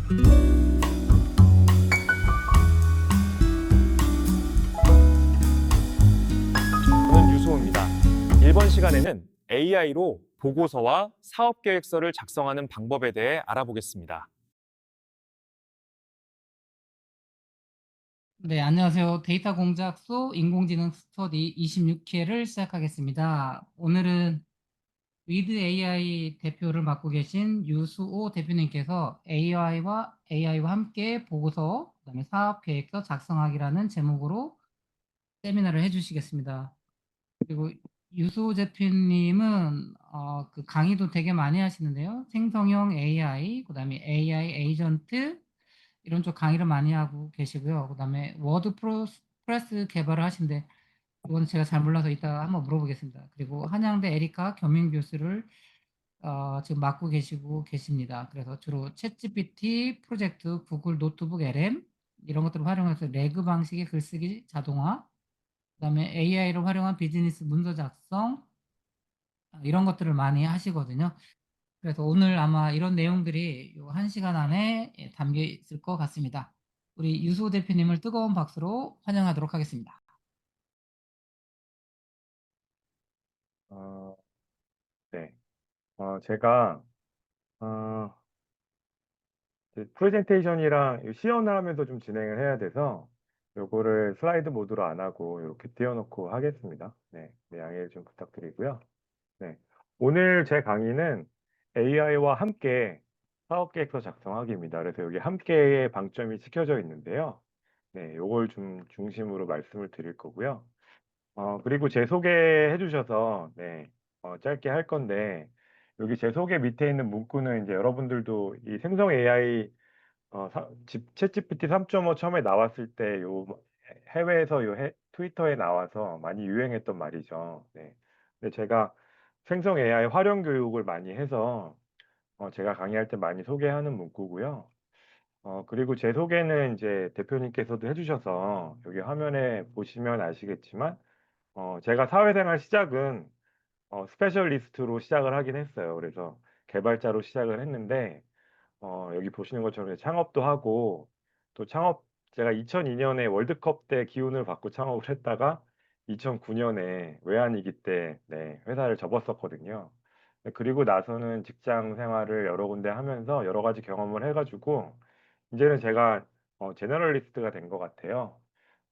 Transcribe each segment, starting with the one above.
저는 유수호입니다. 이번 시간에는 AI로 보고서와 사업 계획서를 작성하는 방법에 대해 알아보겠습니다. 네, 안녕하세요. 데이터 공작소 인공지능 스터디 26회를 시작하겠습니다. 오늘은 위드 AI 대표를 맡고 계신 유수호 대표님께서 AI와 함께 보고서, 그다음에 사업 계획서 작성하기라는 제목으로 세미나를 해주시겠습니다. 그리고 유수호 대표님은 그 강의도 되게 많이 하시는데요. 생성형 AI, 그다음에 AI 에이전트 이런 쪽 강의를 많이 하고 계시고요. 그다음에 워드프레스 개발을 하시는데 이건 제가 잘 몰라서 이따가 한번 물어보겠습니다. 그리고 한양대 에리카 겸임 교수를 지금 맡고 계십니다. 그래서 주로 챗GPT 프로젝트, 구글 노트북 LM 이런 것들을 활용해서 레그 방식의 글쓰기 자동화, 그다음에 AI를 활용한 비즈니스 문서 작성 이런 것들을 많이 하시거든요. 그래서 오늘 아마 이런 내용들이 요 1시간 안에 담겨 있을 것 같습니다. 우리 유수호 대표님을 뜨거운 박수로 환영하도록 하겠습니다. 어, 네. 제가 어, 프레젠테이션이랑 시연을 하면서 좀 진행을 해야 돼서 요거를 슬라이드 모드로 안 하고 이렇게 띄워놓고 하겠습니다. 네, 양해 좀 부탁드리고요. 네. 오늘 제 강의는 AI와 함께 사업계획서 작성하기입니다. 그래서 여기 함께의 방점이 찍혀져 있는데요. 네, 요걸 좀 중심으로 말씀을 드릴 거고요. 그리고 제 소개해 주셔서, 네, 짧게 할 건데, 여기 제 소개 밑에 있는 문구는 이제 여러분들도 이 생성 AI, 챗GPT 3.5 처음에 나왔을 때 해외에서 트위터에 나와서 많이 유행했던 말이죠. 네. 근데 제가 생성 AI 활용 교육을 많이 해서, 제가 강의할 때 많이 소개하는 문구고요. 그리고 제 소개는 이제 대표님께서도 해주셔서 여기 화면에 보시면 아시겠지만, 제가 사회생활 시작은 스페셜리스트로 시작을 하긴 했어요. 그래서 개발자로 시작을 했는데, 여기 보시는 것처럼 창업도 하고, 또 제가 2002년에 월드컵 때 기운을 받고 창업을 했다가 2009년에 외환위기 때, 네, 회사를 접었었거든요. 네, 그리고 나서는 직장 생활을 여러 군데 하면서 여러 가지 경험을 해가지고, 이제는 제가 제너럴리스트가 된 것 같아요.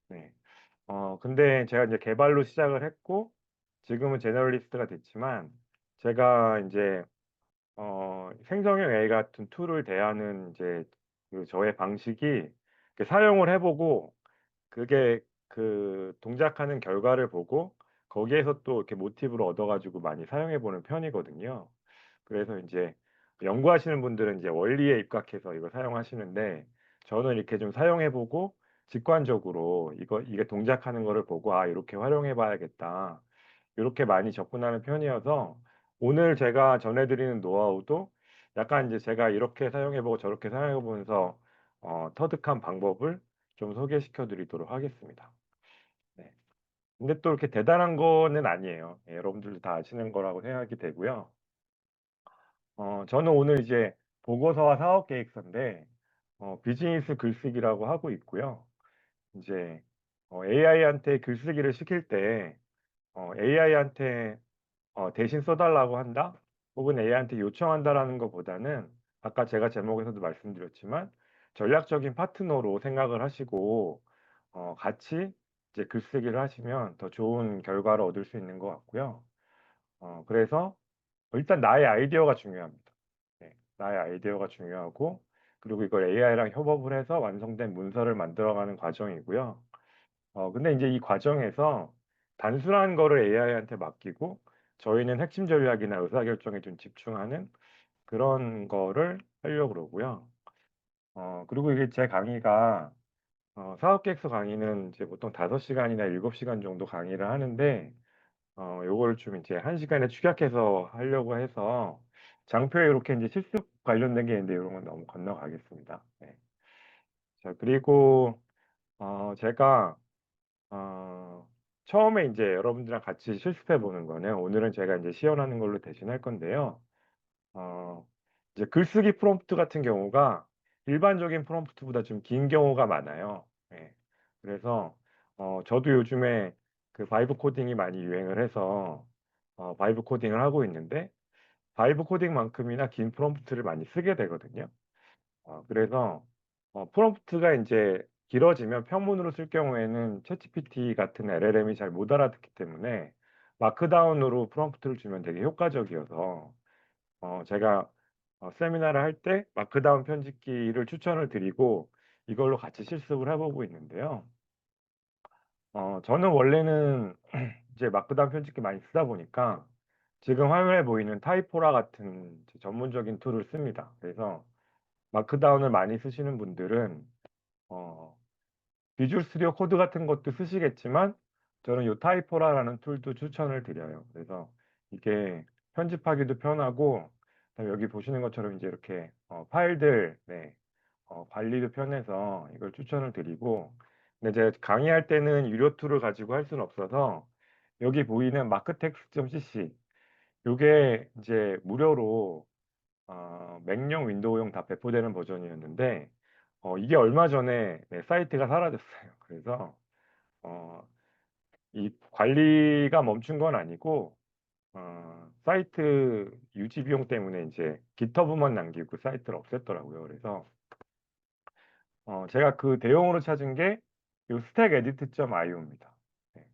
네. 근데 제가 이제 개발로 시작을 했고, 지금은 제너럴리스트가 됐지만, 제가 이제, 생성형 AI 같은 툴을 대하는 이제 그 저의 방식이 이렇게 사용을 해보고, 그게 그 동작하는 결과를 보고, 거기에서 또 이렇게 모티브를 얻어가지고 많이 사용해보는 편이거든요. 그래서 이제 연구하시는 분들은 이제 원리에 입각해서 이걸 사용하시는데, 저는 이렇게 좀 사용해보고 직관적으로 이게 동작하는 거를 보고 이렇게 활용해 봐야겠다. 이렇게 많이 접근하는 편이어서 오늘 제가 전해드리는 노하우도 약간 이제 제가 이렇게 사용해보고 저렇게 사용해보면서 터득한 방법을 좀 소개시켜 드리도록 하겠습니다. 네. 근데 또 이렇게 대단한 거는 아니에요. 예, 여러분들도 다 아시는 거라고 생각이 되고요. 저는 오늘 이제 보고서와 사업 계획서인데, 비즈니스 글쓰기라고 하고 있고요. 이제, AI한테 글쓰기를 시킬 때, AI한테 대신 써달라고 한다? 혹은 AI한테 요청한다라는 것보다는, 아까 제가 제목에서도 말씀드렸지만, 전략적인 파트너로 생각을 하시고, 같이 이제 글쓰기를 하시면 더 좋은 결과를 얻을 수 있는 것 같고요. 그래서 일단 나의 아이디어가 중요합니다. 네, 나의 아이디어가 중요하고, 그리고 이걸 AI랑 협업을 해서 완성된 문서를 만들어가는 과정이고요. 근데 이제 이 과정에서 단순한 거를 AI한테 맡기고, 저희는 핵심 전략이나 의사결정에 좀 집중하는 그런 거를 하려고 그러고요. 그리고 이게 제 강의가, 사업계획서 강의는 이제 보통 5시간이나 7시간 정도 강의를 하는데, 요거를 좀 이제 1시간에 축약해서 하려고 해서 장표에 이렇게 이제 실습 관련된 게 있는데 이런 건 너무 건너가겠습니다. 네. 자, 그리고 제가 처음에 이제 여러분들이랑 같이 실습해 보는 거는 오늘은 제가 이제 시연하는 걸로 대신할 건데요. 어, 이제 글쓰기 프롬프트 같은 경우가 일반적인 프롬프트보다 좀 긴 경우가 많아요. 예. 그래서 저도 요즘에 그 바이브 코딩이 많이 유행을 해서 바이브 코딩을 하고 있는데 바이브 코딩만큼이나 긴 프롬프트를 많이 쓰게 되거든요. 그래서 프롬프트가 이제 길어지면 평문으로 쓸 경우에는 챗GPT 같은 LLM이 잘 못 알아듣기 때문에 마크다운으로 프롬프트를 주면 되게 효과적이어서 제가 세미나를 할 때 마크다운 편집기를 추천을 드리고 이걸로 같이 실습을 해보고 있는데요. 저는 원래는 이제 마크다운 편집기 많이 쓰다 보니까 지금 화면에 보이는 타이포라 같은 이제 전문적인 툴을 씁니다. 그래서 마크다운을 많이 쓰시는 분들은 어, 비주얼 스튜디오 코드 같은 것도 쓰시겠지만 저는 이 타이포라라는 툴도 추천을 드려요. 그래서 이게 편집하기도 편하고 그다음에 여기 보시는 것처럼 이제 이렇게 파일들 네, 관리도 편해서 이걸 추천을 드리고 근데 제가 강의할 때는 유료 툴을 가지고 할 수는 없어서 여기 보이는 마크텍스.cc 요게 이제 무료로 맥용, 윈도우용 다 배포되는 버전이었는데 이게 얼마 전에 네, 사이트가 사라졌어요. 그래서 어, 이 관리가 멈춘 건 아니고 사이트 유지 비용 때문에 이제 깃허브만 남기고 사이트를 없앴더라고요. 그래서 제가 그 대용으로 찾은 게 요 stackEdit.io입니다. 네.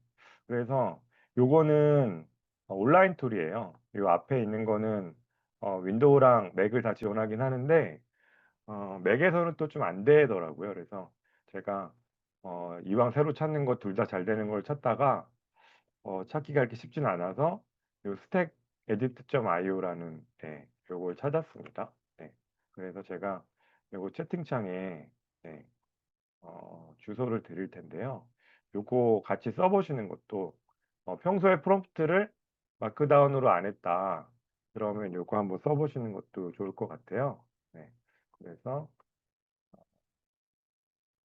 그래서 요거는 온라인 툴이에요. 요 앞에 있는 거는 윈도우랑 맥을 다 지원하긴 하는데 맥에서는 또 좀 안 되더라고요. 그래서 제가 이왕 새로 찾는 거 둘 다 잘 되는 걸 찾다가 찾기가 이렇게 쉽진 않아서 요 stackEdit.io라는 네, 요걸 찾았습니다. 네. 그래서 제가 요거 채팅창에 네, 주소를 드릴 텐데요. 요거 같이 써보시는 것도 평소에 프롬프트를 마크다운으로 안 했다. 그러면 요거 한번 써보시는 것도 좋을 것 같아요. 네. 그래서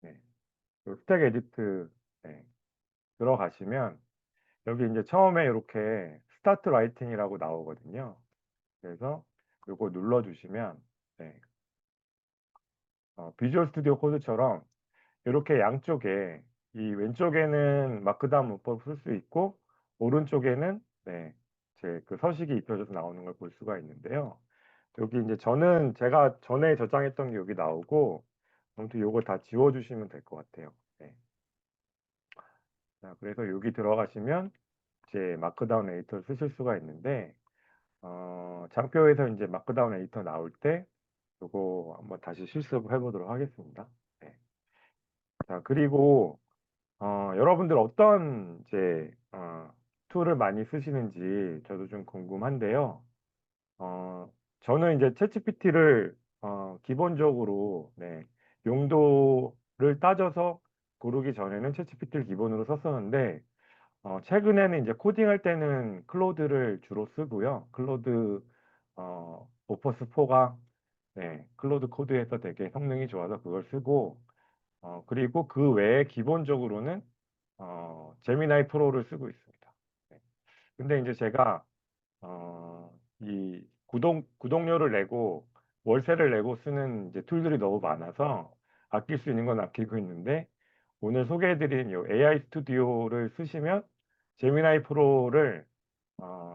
네. 요 스택 에디트 네. 들어가시면 여기 이제 처음에 이렇게 스타트 라이팅이라고 나오거든요. 그래서 요거 눌러주시면 네. 비주얼 스튜디오 코드처럼 이렇게 양쪽에 이 왼쪽에는 마크다운 문법을 쓸 수 있고 오른쪽에는 네, 제 그 서식이 입혀져서 나오는 걸 볼 수가 있는데요. 여기 이제 저는 제가 전에 저장했던 게 여기 나오고 아무튼 요거 다 지워주시면 될 것 같아요. 네. 자, 그래서 여기 들어가시면 이제 마크다운 에디터를 쓰실 수가 있는데 장표에서 이제 마크다운 에디터 나올 때 요거 한번 다시 실습을 해보도록 하겠습니다. 네. 자, 그리고 여러분들 어떤 이제 툴을 많이 쓰시는지 저도 좀 궁금한데요. 저는 이제 챗GPT를 기본적으로 네, 용도를 따져서 고르기 전에는 챗GPT를 기본으로 썼었는데 최근에는 이제 코딩할 때는 클로드를 주로 쓰고요. 클로드 오퍼스 4가 네, 클로드 코드에서 되게 성능이 좋아서 그걸 쓰고 그리고 그 외에 기본적으로는 제미나이 프로를 쓰고 있습니다. 네. 근데 이제 제가 이 구독료를 내고 월세를 내고 쓰는 이제 툴들이 너무 많아서 아낄 수 있는 건 아끼고 있는데 오늘 소개해드린 이 AI 스튜디오를 쓰시면 제미나이 프로를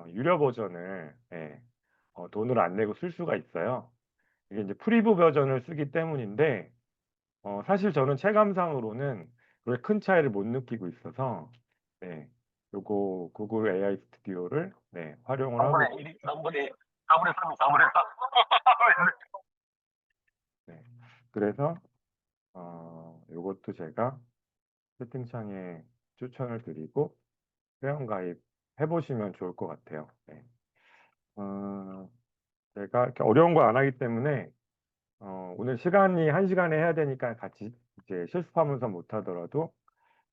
유료 버전을 예, 돈을 안 내고 쓸 수가 있어요. 이게 이제 프리뷰 버전을 쓰기 때문인데 사실 저는 체감상으로는 그렇게 큰 차이를 못 느끼고 있어서 네, 요거 구글 AI 스튜디오를 네, 활용을 하고 4분의 3이 4분의 4. 네, 그래서 요것도 제가 채팅창에 추천을 드리고 회원 가입 해보시면 좋을 것 같아요. 네. 제가 이렇게 어려운 거 안 하기 때문에 오늘 시간이 1시간에 해야 되니까 같이 이제 실습하면서 못 하더라도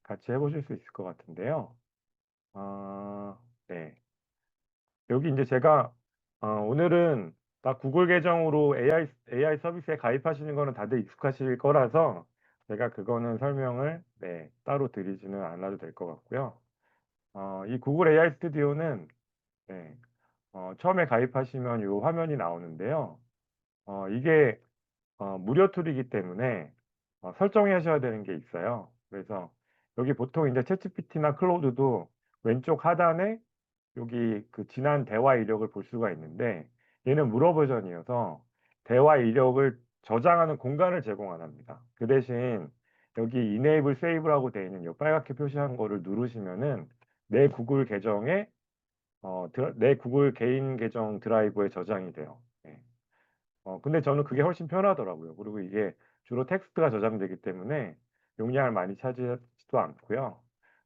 같이 해보실 수 있을 것 같은데요. 네. 여기 이제 제가 오늘은 다 구글 계정으로 AI 서비스에 가입하시는 거는 다들 익숙하실 거라서 제가 그거는 설명을 네, 따로 드리지는 않아도 될 것 같고요. 이 구글 AI 스튜디오는 네, 처음에 가입하시면 이 화면이 나오는데요. 이게 무료 툴이기 때문에 설정하셔야 되는 게 있어요. 그래서 여기 보통 이제 챗GPT나 클로드도 왼쪽 하단에 여기 그 지난 대화 이력을 볼 수가 있는데 얘는 무료 버전이어서 대화 이력을 저장하는 공간을 제공 안 합니다. 그 대신 여기 Enable Save라고 되어 있는 이 빨갛게 표시한 거를 누르시면은 내 구글 계정에 내 구글 개인 계정 드라이브에 저장이 돼요. 예. 근데 저는 그게 훨씬 편하더라고요. 그리고 이게 주로 텍스트가 저장되기 때문에 용량을 많이 차지하지도 않고요.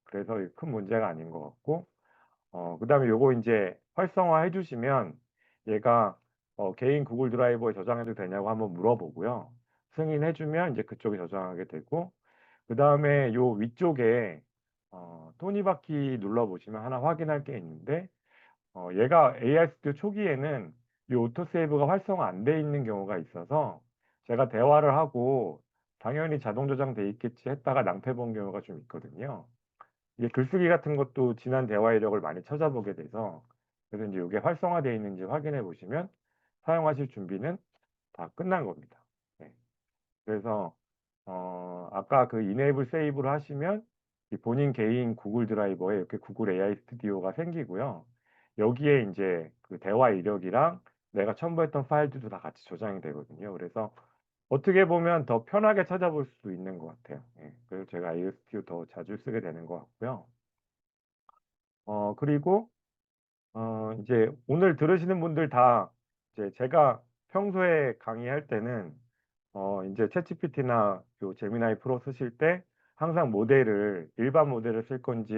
그래서 큰 문제가 아닌 것 같고, 그다음에 요거 이제 활성화해 주시면 얘가 개인 구글 드라이버에 저장해도 되냐고 한번 물어보고요. 승인해 주면 이제 그쪽에 저장하게 되고, 그다음에 요 위쪽에 토니바퀴 눌러 보시면 하나 확인할 게 있는데 얘가 AI 스튜디오 초기에는 이 오토세이브가 활성화 안 돼 있는 경우가 있어서 제가 대화를 하고 당연히 자동 저장돼 있겠지 했다가 낭패 본 경우가 좀 있거든요. 이게 글쓰기 같은 것도 지난 대화 이력을 많이 찾아보게 돼서 그래서 이제 이게 활성화되어 있는지 확인해 보시면 사용하실 준비는 다 끝난 겁니다. 네. 그래서 아까 그 Enable Save를 하시면 이 본인 개인 구글 드라이버에 이렇게 구글 AI 스튜디오가 생기고요. 여기에 이제 그 대화 이력이랑 내가 첨부했던 파일들도 다 같이 저장이 되거든요. 그래서 어떻게 보면 더 편하게 찾아볼 수 있는 것 같아요. 예. 그래서 제가 AI 스튜디오 더 자주 쓰게 되는 것 같고요. 그리고 이제 오늘 들으시는 분들 다 이제 제가 평소에 강의할 때는 이제 챗GPT나 요 제미나이 프로 쓰실 때 항상 모델을 일반 모델을 쓸 건지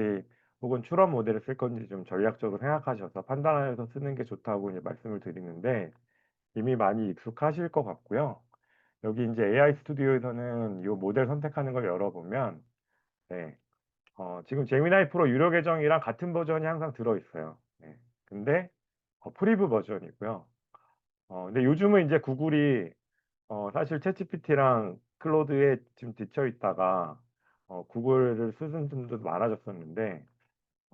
혹은 추론 모델을 쓸 건지 좀 전략적으로 생각하셔서 판단하셔서 쓰는 게 좋다고 이제 말씀을 드리는데 이미 많이 익숙하실 것 같고요. 여기 이제 AI 스튜디오에서는 요 모델 선택하는 걸 열어보면 네, 지금 제미나이 프로 유료 계정이랑 같은 버전이 항상 들어있어요. 네, 근데 프리뷰 버전이고요. 근데 요즘은 이제 구글이 사실 챗GPT랑 클로드에 지금 뒤쳐 있다가 구글을 쓰는 분들도 많아졌었는데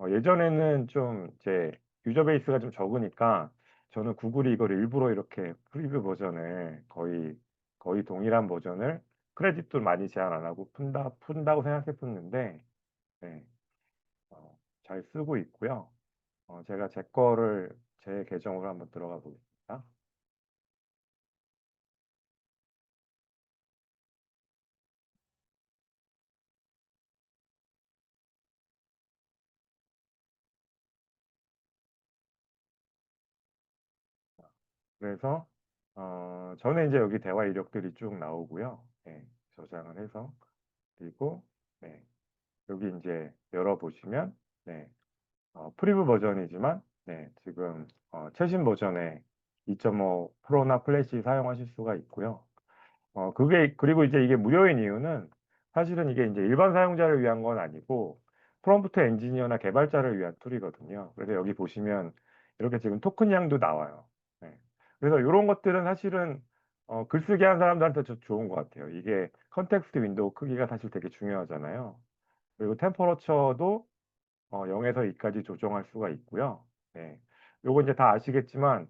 예전에는 좀 이제 유저 베이스가 좀 적으니까 저는 구글이 이걸 일부러 이렇게 프리뷰 버전을 거의 동일한 버전을 크레딧도 많이 제한 안 하고 푼다고 생각했었는데 네, 잘 쓰고 있고요. 제가 제 거를 제 계정으로 한번 들어가 보겠습니다. 그래서 저는 이제 여기 대화 이력들이 쭉 나오고요. 네, 저장을 해서 그리고 네, 여기 이제 열어보시면 네, 프리뷰 버전이지만 네, 지금 최신 버전의 2.5 프로나 플래시 사용하실 수가 있고요. 그리고 이제 이게 무료인 이유는 사실은 이게 이제 일반 사용자를 위한 건 아니고 프롬프트 엔지니어나 개발자를 위한 툴이거든요. 그래서 여기 보시면 이렇게 지금 토큰 양도 나와요. 네. 그래서 이런 것들은 사실은 글쓰기 하는 사람들한테 좋은 것 같아요. 이게 컨텍스트 윈도우 크기가 사실 되게 중요하잖아요. 그리고 템퍼러처도 0에서 2까지 조정할 수가 있고요. 네. 요거 이제 다 아시겠지만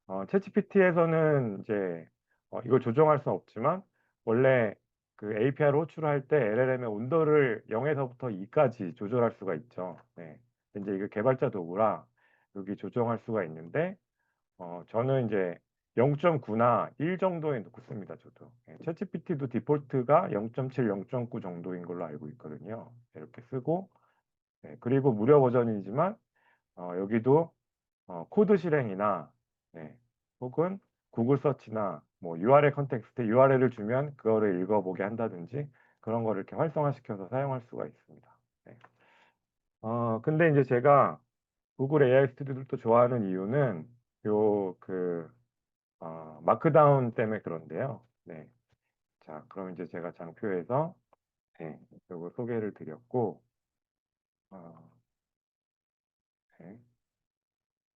챗GPT에서는 이제 이걸 조정할 수는 없지만 원래 그 API를 호출할 때 LLM의 온도를 0에서부터 2까지 조절할 수가 있죠. 네. 이제 이거 개발자 도구라 여기 조정할 수가 있는데 저는 이제 0.9나 1 정도에 놓고 씁니다. 저도. 네. 챗GPT도 디폴트가 0.7, 0.9 정도인 걸로 알고 있거든요. 이렇게 쓰고 네. 그리고 무료 버전이지만 여기도 코드 실행이나 네, 혹은 구글 서치나 뭐 URL 컨텍스트 URL을 주면 그거를 읽어보게 한다든지 그런 거를 이렇게 활성화시켜서 사용할 수가 있습니다. 네. 근데 이제 제가 구글 AI 스튜디오를 또 좋아하는 이유는 요 마크다운 때문에 그런데요. 네. 자, 그럼 이제 제가 장표에서 네, 요거 소개를 드렸고 어, 네,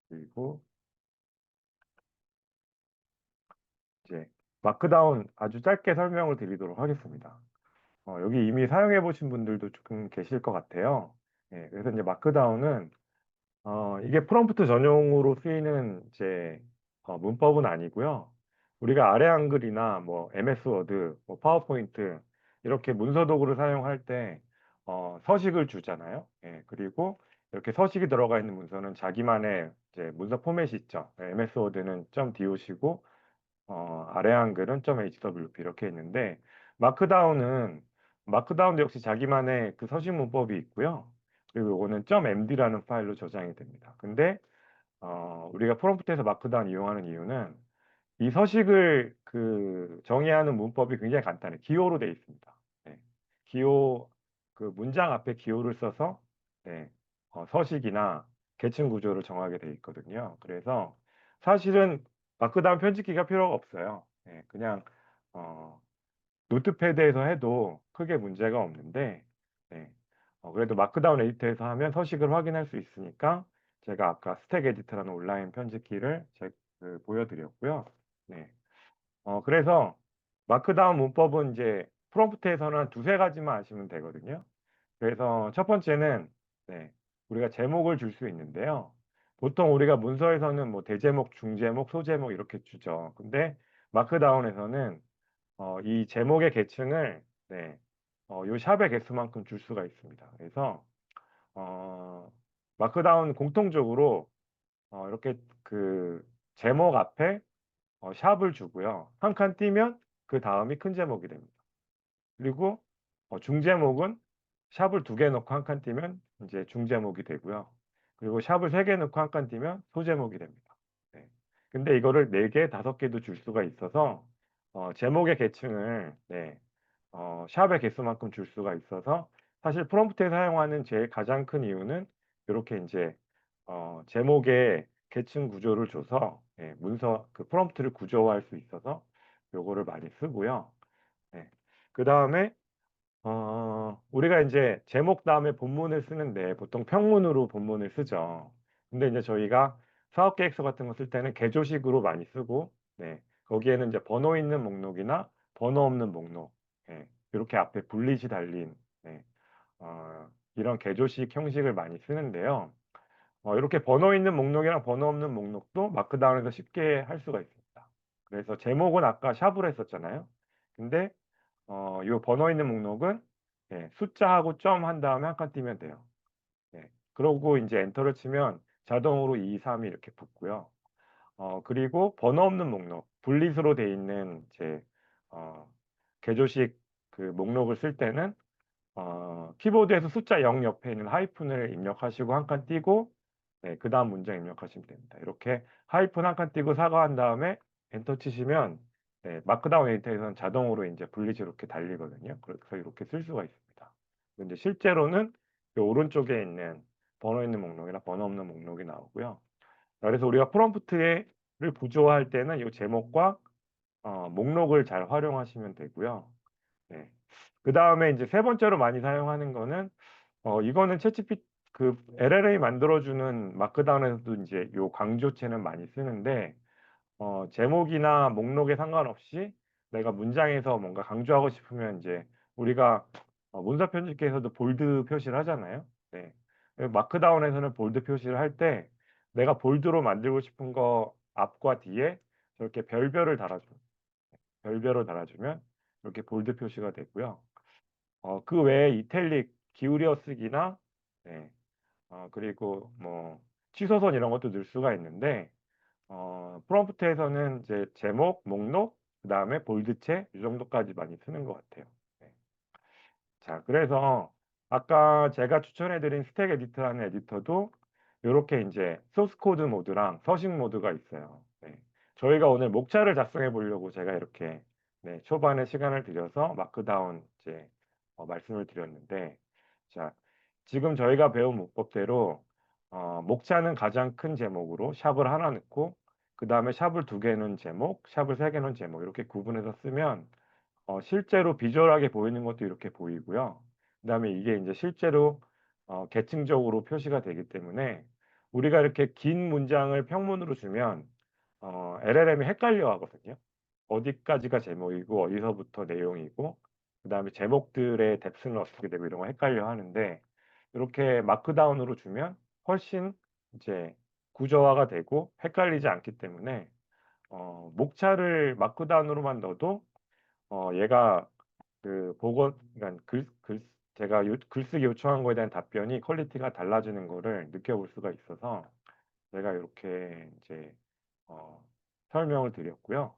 그리고 이제 마크다운 아주 짧게 설명을 드리도록 하겠습니다. 여기 이미 사용해 보신 분들도 조금 계실 것 같아요. 예, 그래서 이제 마크다운은 이게 프롬프트 전용으로 쓰이는 이제 문법은 아니고요. 우리가 아래 한글이나 뭐 MS 워드, 뭐 파워포인트 이렇게 문서 도구를 사용할 때 서식을 주잖아요. 예, 그리고 이렇게 서식이 들어가 있는 문서는 자기만의 이제 문서 포맷이 있죠. MS 워드는 .doc이고 아래 한글은 .hwp 이렇게 있는데 마크다운도 역시 자기만의 그 서식 문법이 있고요. 그리고 이거는 .md라는 파일로 저장이 됩니다. 근데 우리가 프롬프트에서 마크다운 이용하는 이유는 이 서식을 그 정의하는 문법이 굉장히 간단해. 기호로 되어 있습니다. 네. 기호 그 문장 앞에 기호를 써서 네. 서식이나 계층 구조를 정하게 되어 있거든요. 그래서 사실은 마크다운 편집기가 필요가 없어요. 네. 그냥 어, 노트패드에서 해도 크게 문제가 없는데 네. 그래도 마크다운 에디터에서 하면 서식을 확인할 수 있으니까 제가 아까 스택 에디터라는 온라인 편집기를 보여드렸고요. 네. 그래서 마크다운 문법은 이제 프롬프트에서는 한 두세 가지만 아시면 되거든요. 그래서 첫 번째는 네, 우리가 제목을 줄 수 있는데요. 보통 우리가 문서에서는 뭐 대제목, 중제목, 소제목 이렇게 주죠. 근데 마크다운에서는 이 제목의 계층을 네, 요 샵의 개수만큼 줄 수가 있습니다. 그래서 어, 마크다운 공통적으로 이렇게 그 제목 앞에 샵을 주고요. 한 칸 띄면 그 다음이 큰 제목이 됩니다. 그리고 중제목은 샵을 두 개 넣고 한 칸 띄면 이제 중제목이 되고요. 그리고 샵을 세 개 넣고 한 칸 띄면 소제목이 됩니다. 네. 근데 이거를 네 개, 다섯 개도 줄 수가 있어서 제목의 계층을 네, 샵의 개수만큼 줄 수가 있어서 사실 프롬프트에 사용하는 제일 가장 큰 이유는 이렇게 이제 제목의 계층 구조를 줘서 예, 문서 그 프롬프트를 구조화할 수 있어서 요거를 많이 쓰고요. 네. 그다음에 우리가 이제 제목 다음에 본문을 쓰는데 보통 평문으로 본문을 쓰죠. 근데 이제 저희가 사업 계획서 같은 거 쓸 때는 개조식으로 많이 쓰고, 네. 거기에는 이제 번호 있는 목록이나 번호 없는 목록, 예. 이렇게 앞에 불릿이 달린, 네. 이런 개조식 형식을 많이 쓰는데요. 이렇게 번호 있는 목록이랑 번호 없는 목록도 마크다운에서 쉽게 할 수가 있습니다. 그래서 제목은 아까 샵으로 했었잖아요. 근데 요 번호 있는 목록은 예, 숫자하고 점 한 다음에 한 칸 띄면 돼요. 예, 그러고 이제 엔터를 치면 자동으로 2, 3이 이렇게 붙고요. 그리고 번호 없는 목록, 분리수로 돼 있는 제 개조식 그 목록을 쓸 때는 키보드에서 숫자 0 옆에 있는 하이픈을 입력하시고 한 칸 띄고 네, 그 다음 문장 입력하시면 됩니다. 이렇게 하이픈 한 칸 띄고 사과한 다음에 엔터 치시면 네, 마크다운 에디터에서는 자동으로 이제 분리지 이렇게 달리거든요. 그래서 이렇게 쓸 수가 있습니다. 근데 실제로는 이 오른쪽에 있는 번호 있는 목록이나 번호 없는 목록이 나오고요. 그래서 우리가 프롬프트를 구조화할 때는 이 제목과 목록을 잘 활용하시면 되고요. 네. 그 다음에 이제 세 번째로 많이 사용하는 거는 이거는 챗GPT 그 LLA 만들어주는 마크다운에서도 이제 요 강조체는 많이 쓰는데 제목이나 목록에 상관없이 내가 문장에서 뭔가 강조하고 싶으면 이제 우리가 문서 편집기에서도 볼드 표시를 하잖아요. 네. 마크다운에서는 볼드 표시를 할 때 내가 볼드로 만들고 싶은 거 앞과 뒤에 저렇게 별별을 달아주면 이렇게 볼드 표시가 되고요. 그 외에 이탈릭 기울여 쓰기나 네. 그리고 뭐 취소선 이런 것도 넣을 수가 있는데 프롬프트에서는 이제 제목, 목록, 그다음에 볼드체 이 정도까지 많이 쓰는 것 같아요. 네. 자, 그래서 아까 제가 추천해 드린 스택 에디터라는 에디터도 요렇게 이제 소스 코드 모드랑 서식 모드가 있어요. 네. 저희가 오늘 목차를 작성해 보려고 제가 이렇게 네, 초반에 시간을 들여서 마크다운 이제 말씀을 드렸는데 자, 지금 저희가 배운 문법대로 목차는 가장 큰 제목으로 샵을 하나 넣고 그다음에 샵을 두 개 넣은 제목, 샵을 세 개 넣은 제목 이렇게 구분해서 쓰면 실제로 비주얼하게 보이는 것도 이렇게 보이고요. 그다음에 이게 이제 실제로 계층적으로 표시가 되기 때문에 우리가 이렇게 긴 문장을 평문으로 주면 LLM이 헷갈려 하거든요. 어디까지가 제목이고 어디서부터 내용이고 그다음에 제목들의 뎁스는 어떻게 되고 이런 거 헷갈려 하는데 이렇게 마크다운으로 주면 훨씬 이제 구조화가 되고 헷갈리지 않기 때문에 목차를 마크다운으로만 넣어도 얘가 그 그러니까 제가 글쓰기 요청한 거에 대한 답변이 퀄리티가 달라지는 거를 느껴볼 수가 있어서 제가 이렇게 이제 설명을 드렸고요.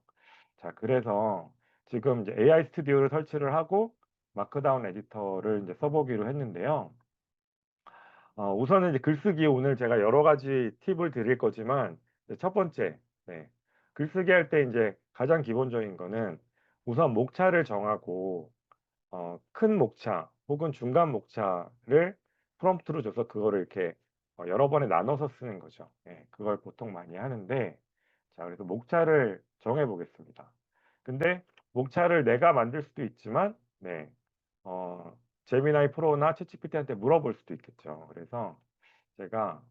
자, 그래서 지금 이제 AI 스튜디오를 설치를 하고 마크다운 에디터를 이제 써보기로 했는데요. 우선은 이제 글쓰기 오늘 제가 여러 가지 팁을 드릴 거지만 이제 첫 번째, 네, 글쓰기 할 때 이제 가장 기본적인 거는 우선 목차를 정하고 큰 목차 혹은 중간 목차를 프롬프트로 줘서 그거를 이렇게 여러 번에 나눠서 쓰는 거죠. 예, 그걸 보통 많이 하는데 자, 그래서 목차를 정해 보겠습니다. 근데 목차를 내가 만들 수도 있지만 네, 제미나이 프로나 챗GPT한테 물어볼 수도 있겠죠. 그래서 제가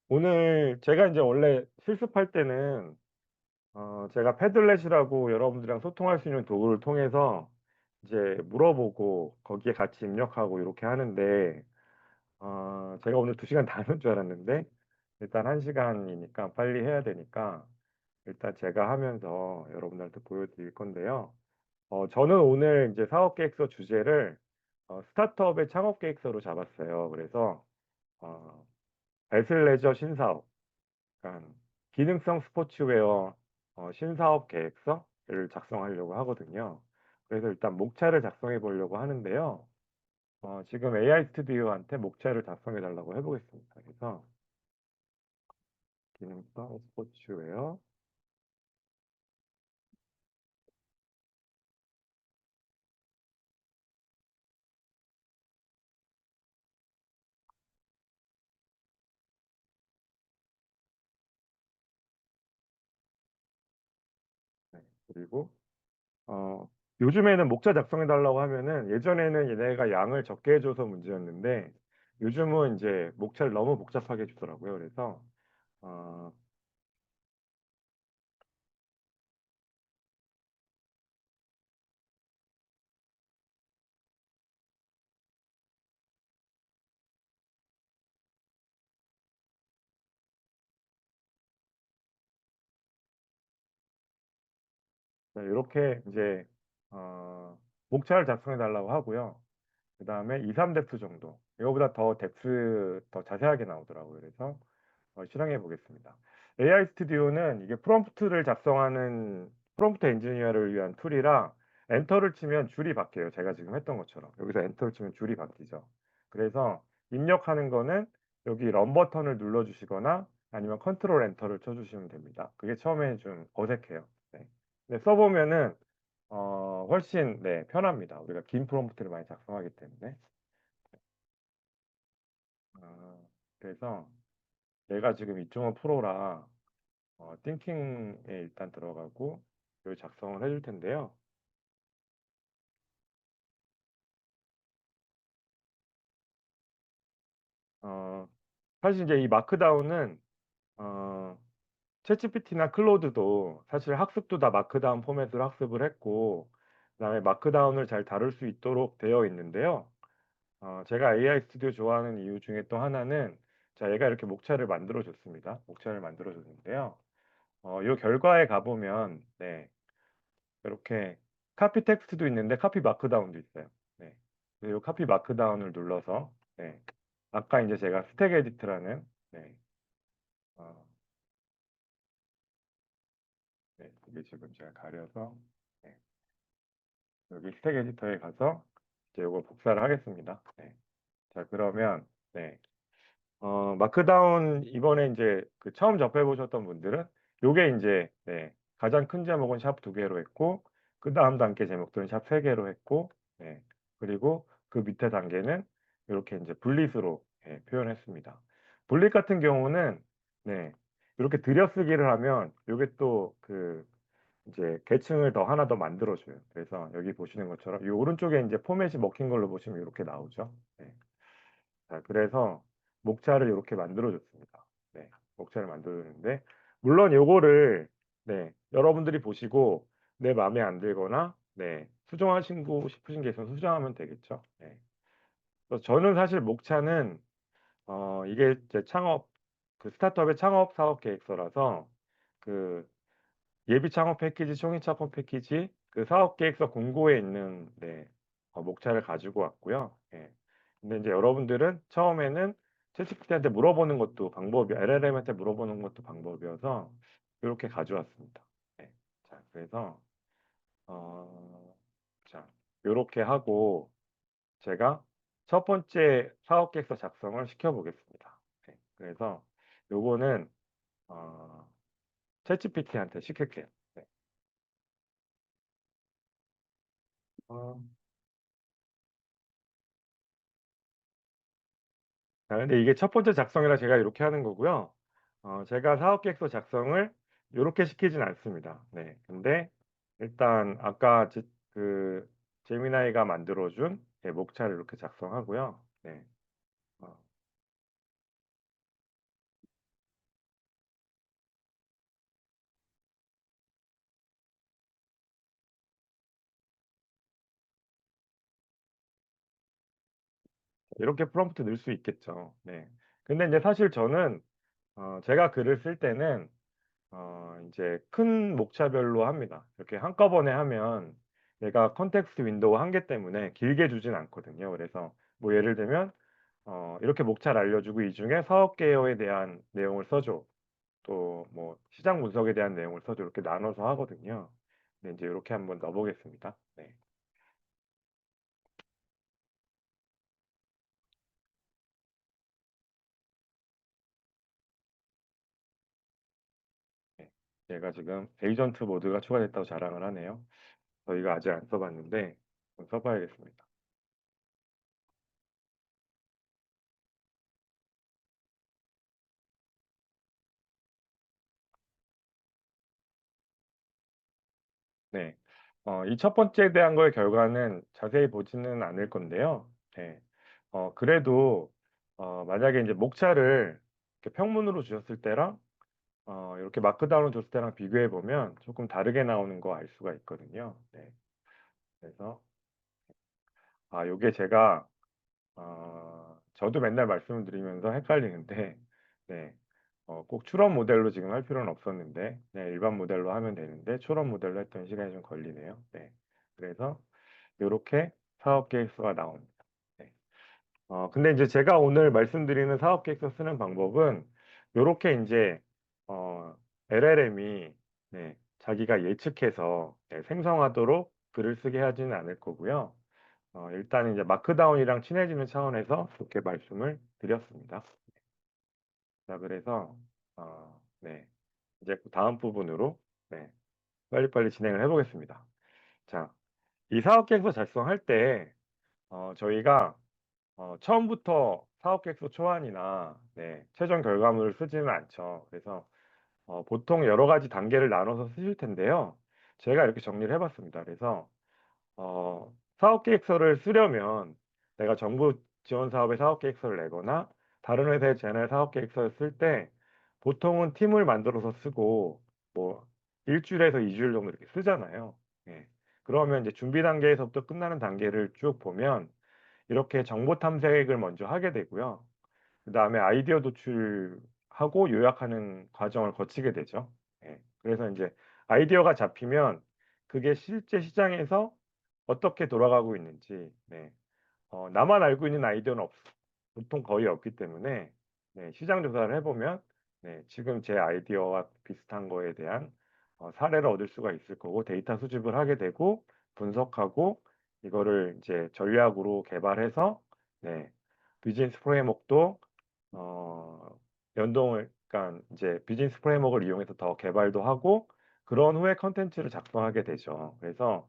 오늘 제가 이제 원래 실습할 때는 제가 패들렛이라고 여러분들이랑 소통할 수 있는 도구를 통해서 이제 물어보고 거기에 같이 입력하고 이렇게 하는데 제가 오늘 2시간 다 하는 줄 알았는데 일단 1시간이니까 빨리 해야 되니까 일단 제가 하면서 여러분들한테 보여드릴 건데요. 저는 오늘 이제 사업계획서 주제를 스타트업의 창업계획서로 잡았어요. 그래서 베슬레저 신사업, 그러니까 기능성 스포츠웨어 신사업 계획서를 작성하려고 하거든요. 그래서 일단 목차를 작성해 보려고 하는데요. 지금 AI 스튜디오한테 목차를 작성해 달라고 해보겠습니다. 그래서 기능성 스포츠웨어 네, 그리고 요즘에는 목차 작성해 달라고 하면은 예전에는 얘네가 양을 적게 해줘서 문제였는데 요즘은 이제 목차를 너무 복잡하게 주더라고요. 그래서 어, 네, 이렇게 이제 목차를 작성해 달라고 하고요. 그 다음에 2, 3뎁스 정도. 이거보다 더 뎁스 더 자세하게 나오더라고요. 그래서 실행해 보겠습니다. AI 스튜디오는 이게 프롬프트를 작성하는 프롬프트 엔지니어를 위한 툴이라 엔터를 치면 줄이 바뀌어요. 제가 지금 했던 것처럼. 여기서 엔터를 치면 줄이 바뀌죠. 그래서 입력하는 거는 여기 런 버튼을 눌러주시거나 아니면 컨트롤 엔터를 쳐주시면 됩니다. 그게 처음에 좀 어색해요. 네. 근데 써보면은 훨씬 네, 편합니다. 우리가 긴 프롬프트를 많이 작성하기 때문에. 아, 그래서 내가 지금 이중은 프로라 띵킹에 일단 들어가고 여기 작성을 해줄 텐데요. 어, 사실 이제 이 마크다운은 어, 챗GPT나 클로드도 사실 학습도 다 마크다운 포맷으로 학습을 했고 그다음에 마크다운을 잘 다룰 수 있도록 되어 있는데요. 제가 AI 스튜디오 좋아하는 이유 중에 또 하나는 자, 얘가 이렇게 목차를 만들어 줬습니다. 목차를 만들어 줬는데요. 이 결과에 가보면 네, 이렇게 카피 텍스트도 있는데 카피 마크다운도 있어요. 네. 이 카피 마크다운을 눌러서 네. 아까 이제 제가 스택 에디트라는 네. 어, 네. 이게 지금 제가 가려서 네. 여기 스택 에디터에 가서 이제 이거 복사를 하겠습니다. 네. 자, 그러면 네. 마크다운 이번에 이제 그 처음 접해 보셨던 분들은 요게 이제 네, 가장 큰 제목은 샵 2개로 했고 그 다음 단계 제목들은 샵 3개로 했고 네, 그리고 그 밑에 단계는 이렇게 이제 분릿으로 예, 표현했습니다. 분릿 같은 경우는 네, 이렇게 들여쓰기를 하면 요게 또 그 이제 계층을 더 하나 더 만들어줘요. 그래서 여기 보시는 것처럼 이 오른쪽에 이제 포맷이 먹힌 걸로 보시면 이렇게 나오죠. 네. 자, 그래서 목차를 이렇게 만들어 줬습니다. 네, 목차를 만들어 줬는데 물론 요거를 네, 여러분들이 보시고 내 마음에 안 들거나 네, 수정하시고 싶으신 게 있으면 수정하면 되겠죠. 네. 그래서 저는 사실 목차는 이게 제 창업 그 스타트업의 창업 사업 계획서라서 그 예비 창업 패키지, 초기 창업 패키지, 그 사업 계획서 공고에 있는 목차를 가지고 왔고요. 예. 근데 이제 여러분들은 처음에는 챗GPT한테 물어보는 것도 LLM한테 물어보는 것도 방법이어서 이렇게 가져왔습니다. 네. 자, 그래서 자, 요렇게 하고 제가 첫 번째 사업 계획서 작성을 시켜보겠습니다. 네. 그래서 요거는 챗GPT한테 시킬게요. 네. 어, 자, 근데 이게 첫 번째 작성이라 제가 이렇게 하는 거고요. 제가 사업 계획서 작성을 이렇게 시키진 않습니다. 네. 근데 일단 아까 제미나이가 만들어준 목차를 이렇게 작성하고요. 네. 어, 이렇게 프롬프트 넣을 수 있겠죠. 네. 근데 이제 사실 저는 제가 글을 쓸 때는 이제 큰 목차별로 합니다. 이렇게 한꺼번에 하면 얘가 컨텍스트 윈도우 한개 때문에 길게 주진 않거든요. 그래서 뭐 예를 들면 이렇게 목차를 알려주고 이 중에 사업 개요에 대한 내용을 써줘. 또 뭐 시장 분석에 대한 내용을 써줘. 이렇게 나눠서 하거든요. 네, 이제 이렇게 한번 넣어보겠습니다. 네. 네. 얘가 지금 에이전트 모드가 추가됐다고 자랑을 하네요. 저희가 아직 안 써봤는데 한번 써봐야겠습니다. 네. 이 첫 번째에 대한 거의 결과는 자세히 보지는 않을 건데요. 네. 그래도 만약에 이제 목차를 이렇게 평문으로 주셨을 때랑 이렇게 마크다운을 줬을 때랑 비교해 보면 조금 다르게 나오는 거 알 수가 있거든요. 네. 그래서 요게 제가 저도 맨날 말씀을 드리면서 헷갈리는데 네. 꼭 추론 모델로 지금 할 필요는 없었는데 네, 일반 모델로 하면 되는데 추론 모델로 했더니 시간이 좀 걸리네요. 네. 그래서 요렇게 사업 계획서가 나옵니다. 네. 근데 이제 제가 오늘 말씀드리는 사업 계획서 쓰는 방법은 요렇게 이제 LLM이 자기가 예측해서 생성하도록 글을 쓰게 하지는 않을 거고요. 일단 이제 마크다운이랑 친해지는 차원에서 이렇게 말씀을 드렸습니다. 자, 그래서 네. 이제 그 다음 부분으로 네. 빨리빨리 진행을 해보겠습니다. 자, 이 사업 계획서 작성할 때 저희가 처음부터 사업 계획서 초안이나 최종 결과물을 쓰지는 않죠. 그래서 보통 여러 가지 단계를 나눠서 쓰실 텐데요. 제가 이렇게 정리를 해봤습니다. 그래서 사업 계획서를 쓰려면 내가 정부 지원 사업의 사업 계획서를 내거나 다른 회사의 제너럴 사업 계획서를 쓸 때 보통은 팀을 만들어서 쓰고 뭐 일주일에서 2주일 정도 이렇게 쓰잖아요. 예. 그러면 이제 준비 단계에서부터 끝나는 단계를 쭉 보면 이렇게 정보 탐색을 먼저 하게 되고요. 그다음에 아이디어 도출하고 요약하는 과정을 거치게 되죠. 예. 그래서 이제 아이디어가 잡히면 그게 실제 시장에서 어떻게 돌아가고 있는지, 나만 알고 있는 아이디어는 보통 거의 없기 때문에 시장 조사를 해보면 지금 제 아이디어와 비슷한 거에 대한 사례를 얻을 수가 있을 거고 데이터 수집을 하게 되고 분석하고 이거를 이제 전략으로 개발해서 비즈니스 프레임워크도 그러니까 이제 비즈니스 프레임워크를 이용해서 더 개발도 하고 그런 후에 컨텐츠를 작성하게 되죠. 그래서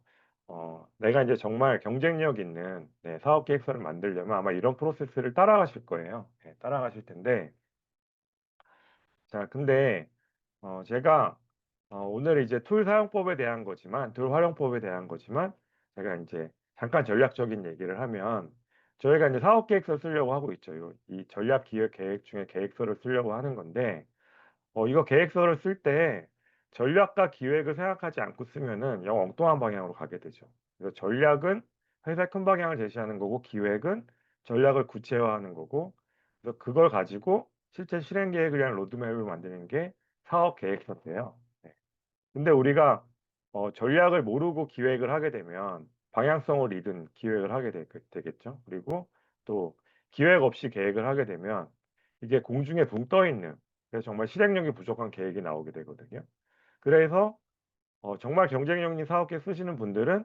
내가 이제 정말 경쟁력 있는 사업 계획서를 만들려면 아마 이런 프로세스를 따라가실 거예요. 따라가실 텐데 자, 근데 제가 오늘 이제 툴 사용법에 대한 거지만 툴 활용법에 대한 거지만 제가 이제 잠깐 전략적인 얘기를 하면 저희가 이제 사업 계획서 쓰려고 하고 있죠. 이 전략 기획 계획 중에 계획서를 쓰려고 하는 건데 이거 계획서를 쓸 때 전략과 기획을 생각하지 않고 쓰면은 영 엉뚱한 방향으로 가게 되죠. 그래서 전략은 회사의 큰 방향을 제시하는 거고 기획은 전략을 구체화하는 거고 그래서 그걸 가지고 실제 실행 계획을 위한 로드맵을 만드는 게 사업 계획서인데요. 근데 우리가 전략을 모르고 기획을 하게 되면 방향성을 잃은 기획을 하게 되겠죠. 그리고 또 기획 없이 계획을 하게 되면 이게 공중에 붕 떠 있는, 그래서 정말 실행력이 부족한 계획이 나오게 되거든요. 그래서 정말 경쟁력 있는 사업 계획 쓰시는 분들은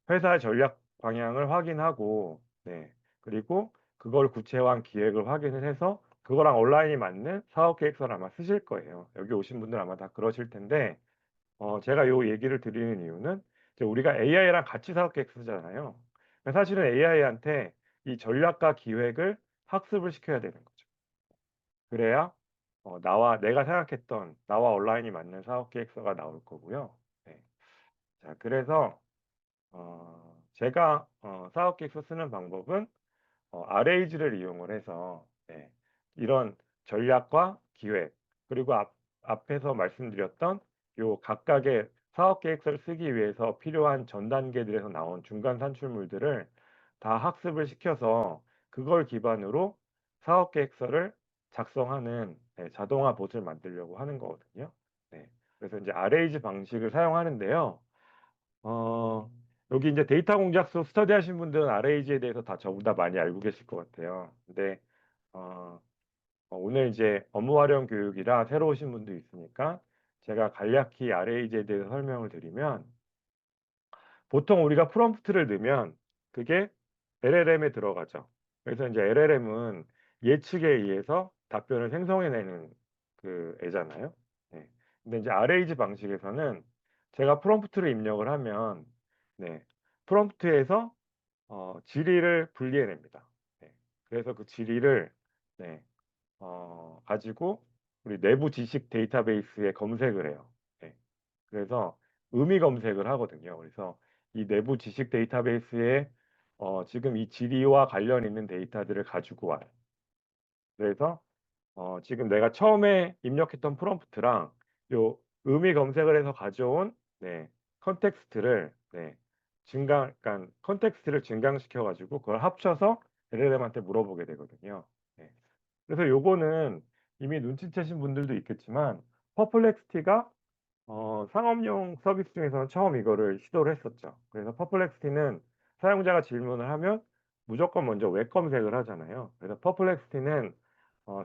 회사의 전략 방향을 확인하고, 네, 그리고 그걸 구체화한 기획을 확인을 해서 그거랑 온라인이 맞는 사업 계획서를 아마 쓰실 거예요. 여기 오신 분들 아마 다 그러실 텐데, 제가 요 얘기를 드리는 이유는 이제 우리가 AI랑 같이 사업 계획 쓰잖아요. 사실은 AI한테 이 전략과 기획을 학습을 시켜야 되는 거죠. 그래야 내가 생각했던 나와 온라인이 맞는 사업 계획서가 나올 거고요. 네. 자, 그래서 제가 사업 계획서 쓰는 방법은 RAG를 이용을 해서, 네, 이런 전략과 기획, 그리고 앞에서 말씀드렸던 요 각각의 사업 계획서를 쓰기 위해서 필요한 전 단계들에서 나온 중간 산출물들을 다 학습을 시켜서 그걸 기반으로 사업 계획서를 작성하는, 네, 자동화 봇을 만들려고 하는 거거든요. 네, 그래서 이제 RAG 방식을 사용하는데요. 어, 여기 이제 데이터 공작소 스터디 하신 분들은 RAG에 대해서 다 저보다 많이 알고 계실 것 같아요. 근데 어, 오늘 이제 업무 활용 교육이라 새로 오신 분도 있으니까 제가 간략히 RAG에 대해서 설명을 드리면, 보통 우리가 프롬프트를 넣으면 그게 LLM에 들어가죠. 그래서 이제 LLM은 예측에 의해서 답변을 생성해내는 그 애잖아요. 네. 근데 이제 RAG 방식에서는 제가 프롬프트를 입력을 하면, 네, 프롬프트에서 질의를 분리해냅니다. 네. 그래서 그 질의를, 네, 가지고 우리 내부 지식 데이터베이스에 검색을 해요. 네. 그래서 의미 검색을 하거든요. 그래서 이 내부 지식 데이터베이스에 지금 이 질의와 관련 있는 데이터들을 가지고 와요. 그래서 지금 내가 처음에 입력했던 프롬프트랑 요 의미 검색을 해서 가져온, 네, 컨텍스트를, 네, 그러니까 컨텍스트를 증강시켜 가지고 그걸 합쳐서 LLM한테 물어보게 되거든요. 네. 그래서 요거는 이미 눈치채신 분들도 있겠지만 퍼플렉스티가 상업용 서비스 중에서는 처음 이거를 시도를 했었죠. 그래서 퍼플렉스티는 사용자가 질문을 하면 무조건 먼저 웹 검색을 하잖아요. 그래서 퍼플렉스티는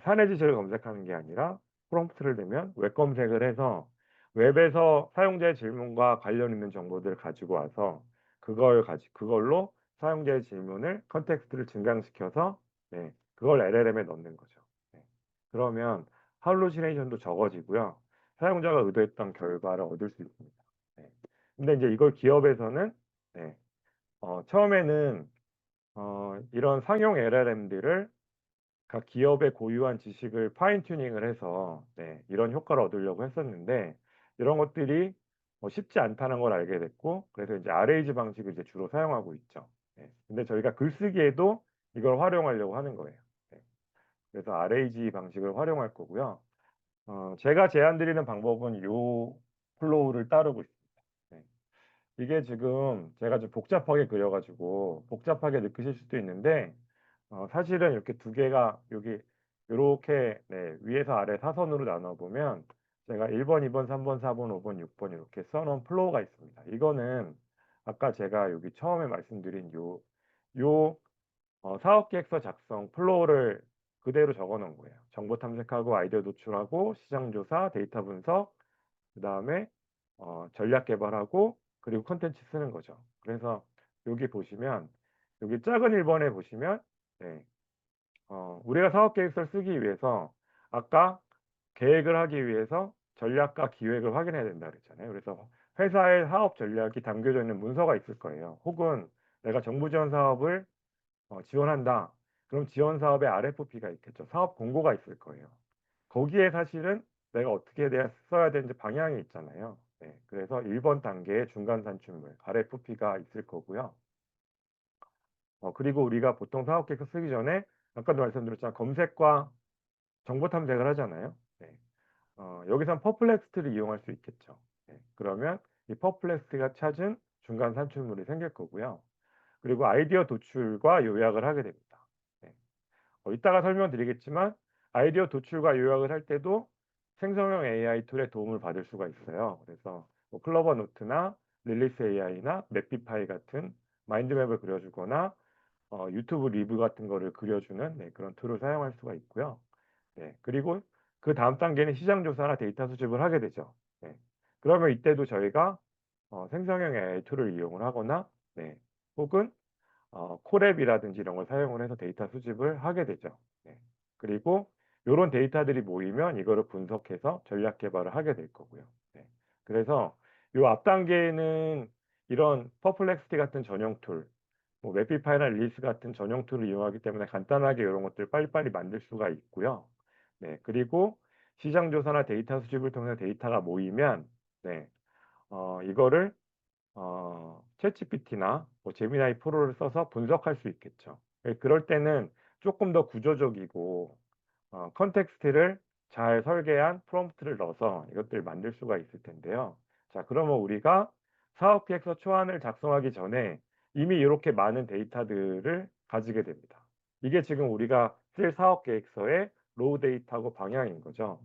사내 지식을 검색하는 게 아니라 프롬프트를 내면 웹 검색을 해서 웹에서 사용자의 질문과 관련 있는 정보들을 가지고 와서 그걸로 사용자의 질문을 컨텍스트를 증강시켜서, 네, 그걸 LLM에 넣는 거죠. 네. 그러면 할루시네이션도 적어지고요. 사용자가 의도했던 결과를 얻을 수 있습니다. 네. 근데 이제 이걸 기업에서는, 네, 처음에는 이런 상용 LLM들을 각 기업의 고유한 지식을 파인 튜닝을 해서, 네, 이런 효과를 얻으려고 했었는데 이런 것들이 쉽지 않다는 걸 알게 됐고, 그래서 이제 RAG 방식을 이제 주로 사용하고 있죠. 네. 근데 저희가 글쓰기에도 이걸 활용하려고 하는 거예요. 네. 그래서 RAG 방식을 활용할 거고요. 제가 제안드리는 방법은 요 플로우를 따르고 있습니다. 네. 이게 지금 제가 좀 복잡하게 그려가지고 복잡하게 느끼실 수도 있는데, 사실은 이렇게 두 개가 여기 이렇게, 네, 위에서 아래 사선으로 나눠보면 제가 1번, 2번, 3번, 4번, 5번, 6번 이렇게 써놓은 플로우가 있습니다. 이거는 아까 제가 여기 처음에 말씀드린 요 사업계획서 작성 플로우를 그대로 적어 놓은 거예요. 정보 탐색하고 아이디어 도출하고 시장 조사, 데이터 분석, 그다음에 전략 개발하고 그리고 콘텐츠 쓰는 거죠. 그래서 여기 보시면 여기 작은 1번에 보시면, 네, 우리가 사업 계획서를 쓰기 위해서 아까 계획을 하기 위해서 전략과 기획을 확인해야 된다 그랬잖아요. 그래서 회사의 사업 전략이 담겨져 있는 문서가 있을 거예요. 혹은 내가 정부 지원 사업을 지원한다. 그럼 지원 사업의 RFP가 있겠죠. 사업 공고가 있을 거예요. 거기에 사실은 내가 어떻게 써야 되는지 방향이 있잖아요. 네, 그래서 1번 단계의 중간 산출물 RFP가 있을 거고요. 그리고 우리가 보통 사업 계획서 쓰기 전에 아까도 말씀드렸지만 검색과 정보 탐색을 하잖아요. 네. 여기선 퍼플렉스트를 이용할 수 있겠죠. 네, 그러면 이 퍼플렉스트가 찾은 중간 산출물이 생길 거고요. 그리고 아이디어 도출과 요약을 하게 됩니다. 네. 이따가 설명드리겠지만 아이디어 도출과 요약을 할 때도 생성형 AI 툴의 도움을 받을 수가 있어요. 그래서 뭐 클로버 노트나 릴리스 AI나 맵피파이 같은 마인드맵을 그려주거나 유튜브 리뷰 같은 거를 그려주는 그런 툴을 사용할 수가 있고요. 그리고 그 다음 단계는 시장 조사나 데이터 수집을 하게 되죠. 그러면 이때도 저희가 생성형 AI 툴을 이용을 하거나 혹은 콜앱이라든지 이런 걸 사용을 해서 데이터 수집을 하게 되죠. 그리고 이런 데이터들이 모이면 이거를 분석해서 전략 개발을 하게 될 거고요. 그래서 이 앞 단계에는 이런 퍼플렉시티 같은 전용 툴, 뭐 웹피파이나 릴리스 같은 전용 툴을 이용하기 때문에 간단하게 이런 것들을 빨리빨리 만들 수가 있고요. 그리고 시장 조사나 데이터 수집을 통해서 데이터가 모이면 이거를 챗GPT나 뭐 제미나이 프로를 써서 분석할 수 있겠죠. 그럴 때는 조금 더 구조적이고 컨텍스트를 잘 설계한 프롬프트를 넣어서 이것들을 만들 수가 있을 텐데요. 자, 그러면 우리가 사업 계획서 초안을 작성하기 전에 이미 이렇게 많은 데이터들을 가지게 됩니다. 이게 지금 우리가 쓸 사업 계획서의 로우 데이터하고 방향인 거죠.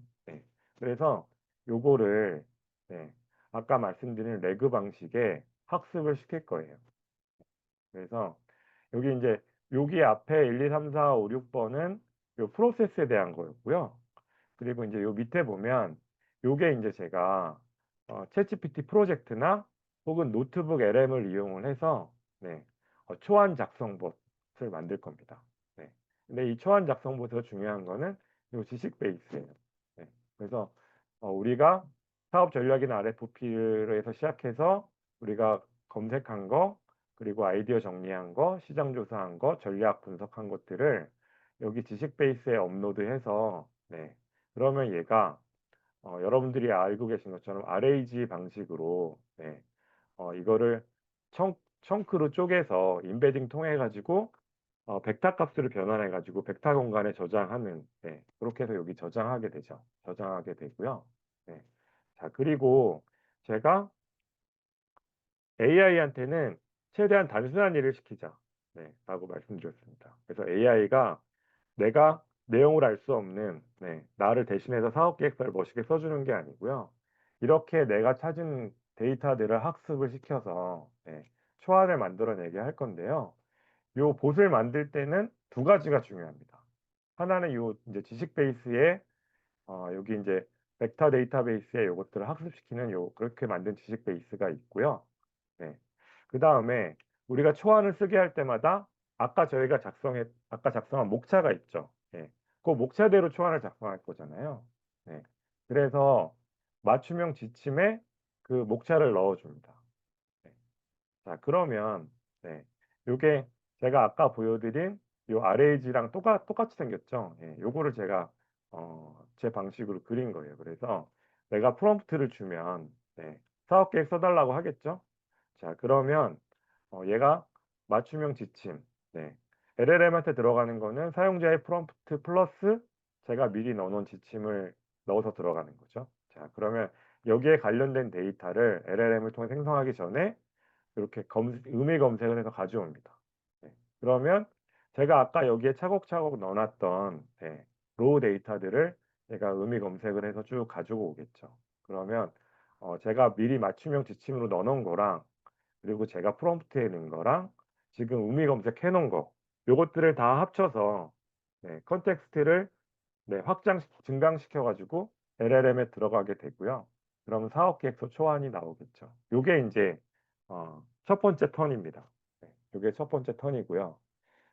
그래서 요거를 아까 말씀드린 레그 방식에 학습을 시킬 거예요. 그래서 여기 이제 여기 앞에 1, 2, 3, 4, 5, 6번은 요 프로세스에 대한 거였고요. 그리고 이제 요 밑에 보면 요게 이제 제가 챗GPT 프로젝트나 혹은 노트북 LM을 이용을 해서 초안 작성 봇을 만들 겁니다. 근데 이 초안 작성 봇에서 중요한 거는 요 지식 베이스예요. 그래서 우리가 사업 전략이나 RFP에서 시작해서 우리가 검색한 거, 그리고 아이디어 정리한 거, 시장 조사한 거, 전략 분석한 것들을 여기 지식 베이스에 업로드해서 그러면 얘가 여러분들이 알고 계신 것처럼 RAG 방식으로 이거를 청크로 쪼개서 인베딩 통해 가지고 벡터 값으로 변환해 가지고 벡터 공간에 저장하는 그렇게 해서 여기 저장하게 되죠. 저장하게 되고요. 자, 그리고 제가 AI한테는 최대한 단순한 일을 시키자 라고 말씀드렸습니다. 그래서 AI가 내가 내용을 알 수 없는 나를 대신해서 사업 계획서를 멋있게 써주는 게 아니고요. 이렇게 내가 찾은 데이터들을 학습을 시켜서 초안을 만들어내게 할 건데요. 요 봇을 만들 때는 두 가지가 중요합니다. 하나는 요 이제 지식 베이스에 여기 이제 벡터 데이터베이스에 요것들을 학습시키는 요 그렇게 만든 지식 베이스가 있고요. 그 다음에 우리가 초안을 쓰게 할 때마다 아까 작성한 목차가 있죠. 그 목차대로 초안을 작성할 거잖아요. 그래서 맞춤형 지침에 그 목차를 넣어줍니다. 자, 그러면 요게 제가 아까 보여드린 요 RAG랑 똑같이 생겼죠. 요거를 제가 제 방식으로 그린 거예요. 그래서 내가 프롬프트를 주면 사업 계획 써달라고 하겠죠. 자, 그러면 얘가 맞춤형 지침, LLM한테 들어가는 거는 사용자의 프롬프트 플러스 제가 미리 넣어놓은 지침을 넣어서 들어가는 거죠. 자, 그러면 여기에 관련된 데이터를 LLM을 통해 생성하기 전에 이렇게 의미 검색을 해서 가져옵니다. 그러면 제가 아까 여기에 차곡차곡 넣어놨던 로우 데이터들을 제가 의미 검색을 해서 쭉 가지고 오겠죠. 그러면 제가 미리 맞춤형 지침으로 넣어놓은 거랑 그리고 제가 프롬프트에 넣은 거랑 지금 의미 검색해 놓은 거 요것들을 다 합쳐서 컨텍스트를 증강시켜 가지고 LLM에 들어가게 되고요. 그러면 사업 계획서 초안이 나오겠죠. 요게 이제 첫 번째 턴입니다. 요게 첫 번째 턴이고요.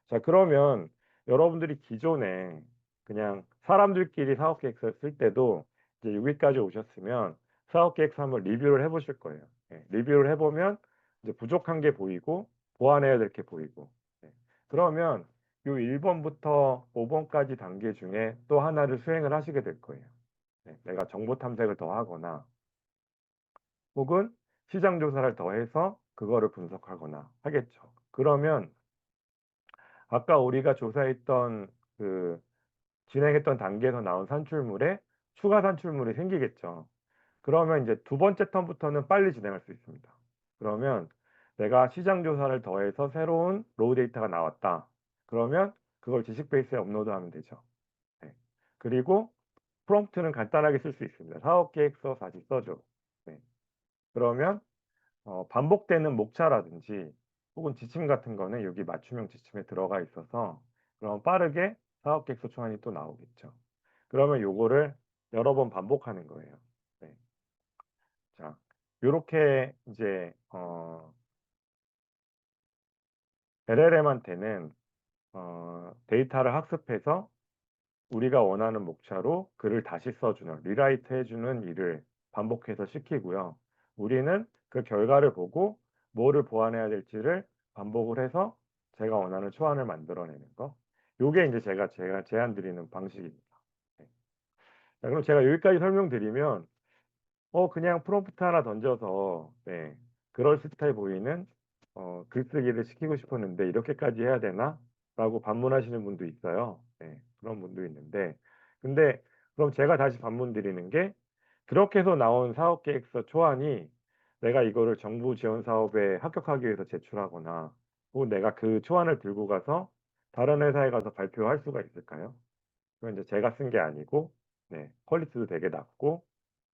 자, 그러면 여러분들이 기존에 그냥 사람들끼리 사업 계획서 쓸 때도 이제 여기까지 오셨으면 사업 계획서 한번 리뷰를 해보실 거예요. 리뷰를 해보면 이제 부족한 게 보이고 보완해야 될 게 보이고. 그러면 요 1번부터 5번까지 단계 중에 또 하나를 수행을 하시게 될 거예요. 내가 정보 탐색을 더 하거나 혹은 시장 조사를 더해서 그거를 분석하거나 하겠죠. 그러면 아까 우리가 조사했던 진행했던 단계에서 나온 산출물에 추가 산출물이 생기겠죠. 그러면 이제 두 번째 턴부터는 빨리 진행할 수 있습니다. 그러면 내가 시장 조사를 더해서 새로운 로우 데이터가 나왔다. 그러면 그걸 지식 베이스에 업로드하면 되죠. 그리고 프롬프트는 간단하게 쓸 수 있습니다. 사업 계획서 다시 써줘. 그러면 반복되는 목차라든지 혹은 지침 같은 거는 여기 맞춤형 지침에 들어가 있어서 그럼 빠르게 사업 계획서 초안이 또 나오겠죠. 그러면 요거를 여러 번 반복하는 거예요. 네. 자, 요렇게 이제 LLM한테는 데이터를 학습해서 우리가 원하는 목차로 글을 다시 써주는, 리라이트 해주는 일을 반복해서 시키고요. 우리는 그 결과를 보고 뭐를 보완해야 될지를 반복을 해서 제가 원하는 초안을 만들어내는 거. 요게 이제 제가 제안 드리는 방식입니다. 네. 자, 그럼 제가 여기까지 설명드리면 그냥 프롬프트 하나 던져서 네, 그럴듯해 보이는 글쓰기를 시키고 싶었는데 이렇게까지 해야 되나? 라고 반문하시는 분도 있어요. 네, 그런 분도 있는데 근데 그럼 제가 다시 반문 드리는 게 그렇게 해서 나온 사업계획서 초안이 내가 이거를 정부 지원 사업에 합격하기 위해서 제출하거나 혹은 내가 그 초안을 들고 가서 다른 회사에 가서 발표할 수가 있을까요? 그건 이제 제가 쓴 게 아니고 네, 퀄리티도 되게 낮고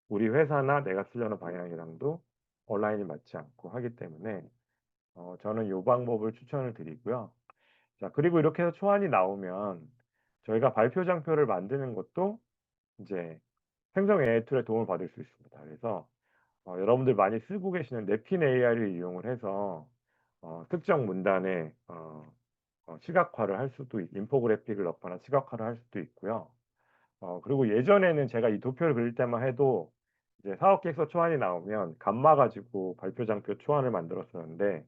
우리 회사나 내가 쓰려는 방향이랑도 온라인이 맞지 않고 하기 때문에 저는 이 방법을 추천을 드리고요. 자, 그리고 이렇게 해서 초안이 나오면 저희가 발표 장표를 만드는 것도 이제 생성 AI 툴의 도움을 받을 수 있습니다. 그래서 여러분들 많이 쓰고 계시는 냅킨 AI를 이용을 해서 특정 문단에 시각화를 할 수도 인포그래픽을 넣거나 시각화를 할 수도 있고요. 그리고 예전에는 제가 이 도표를 그릴 때만 해도 이제 사업계획서 초안이 나오면 감마 가지고 발표 장표 초안을 만들었었는데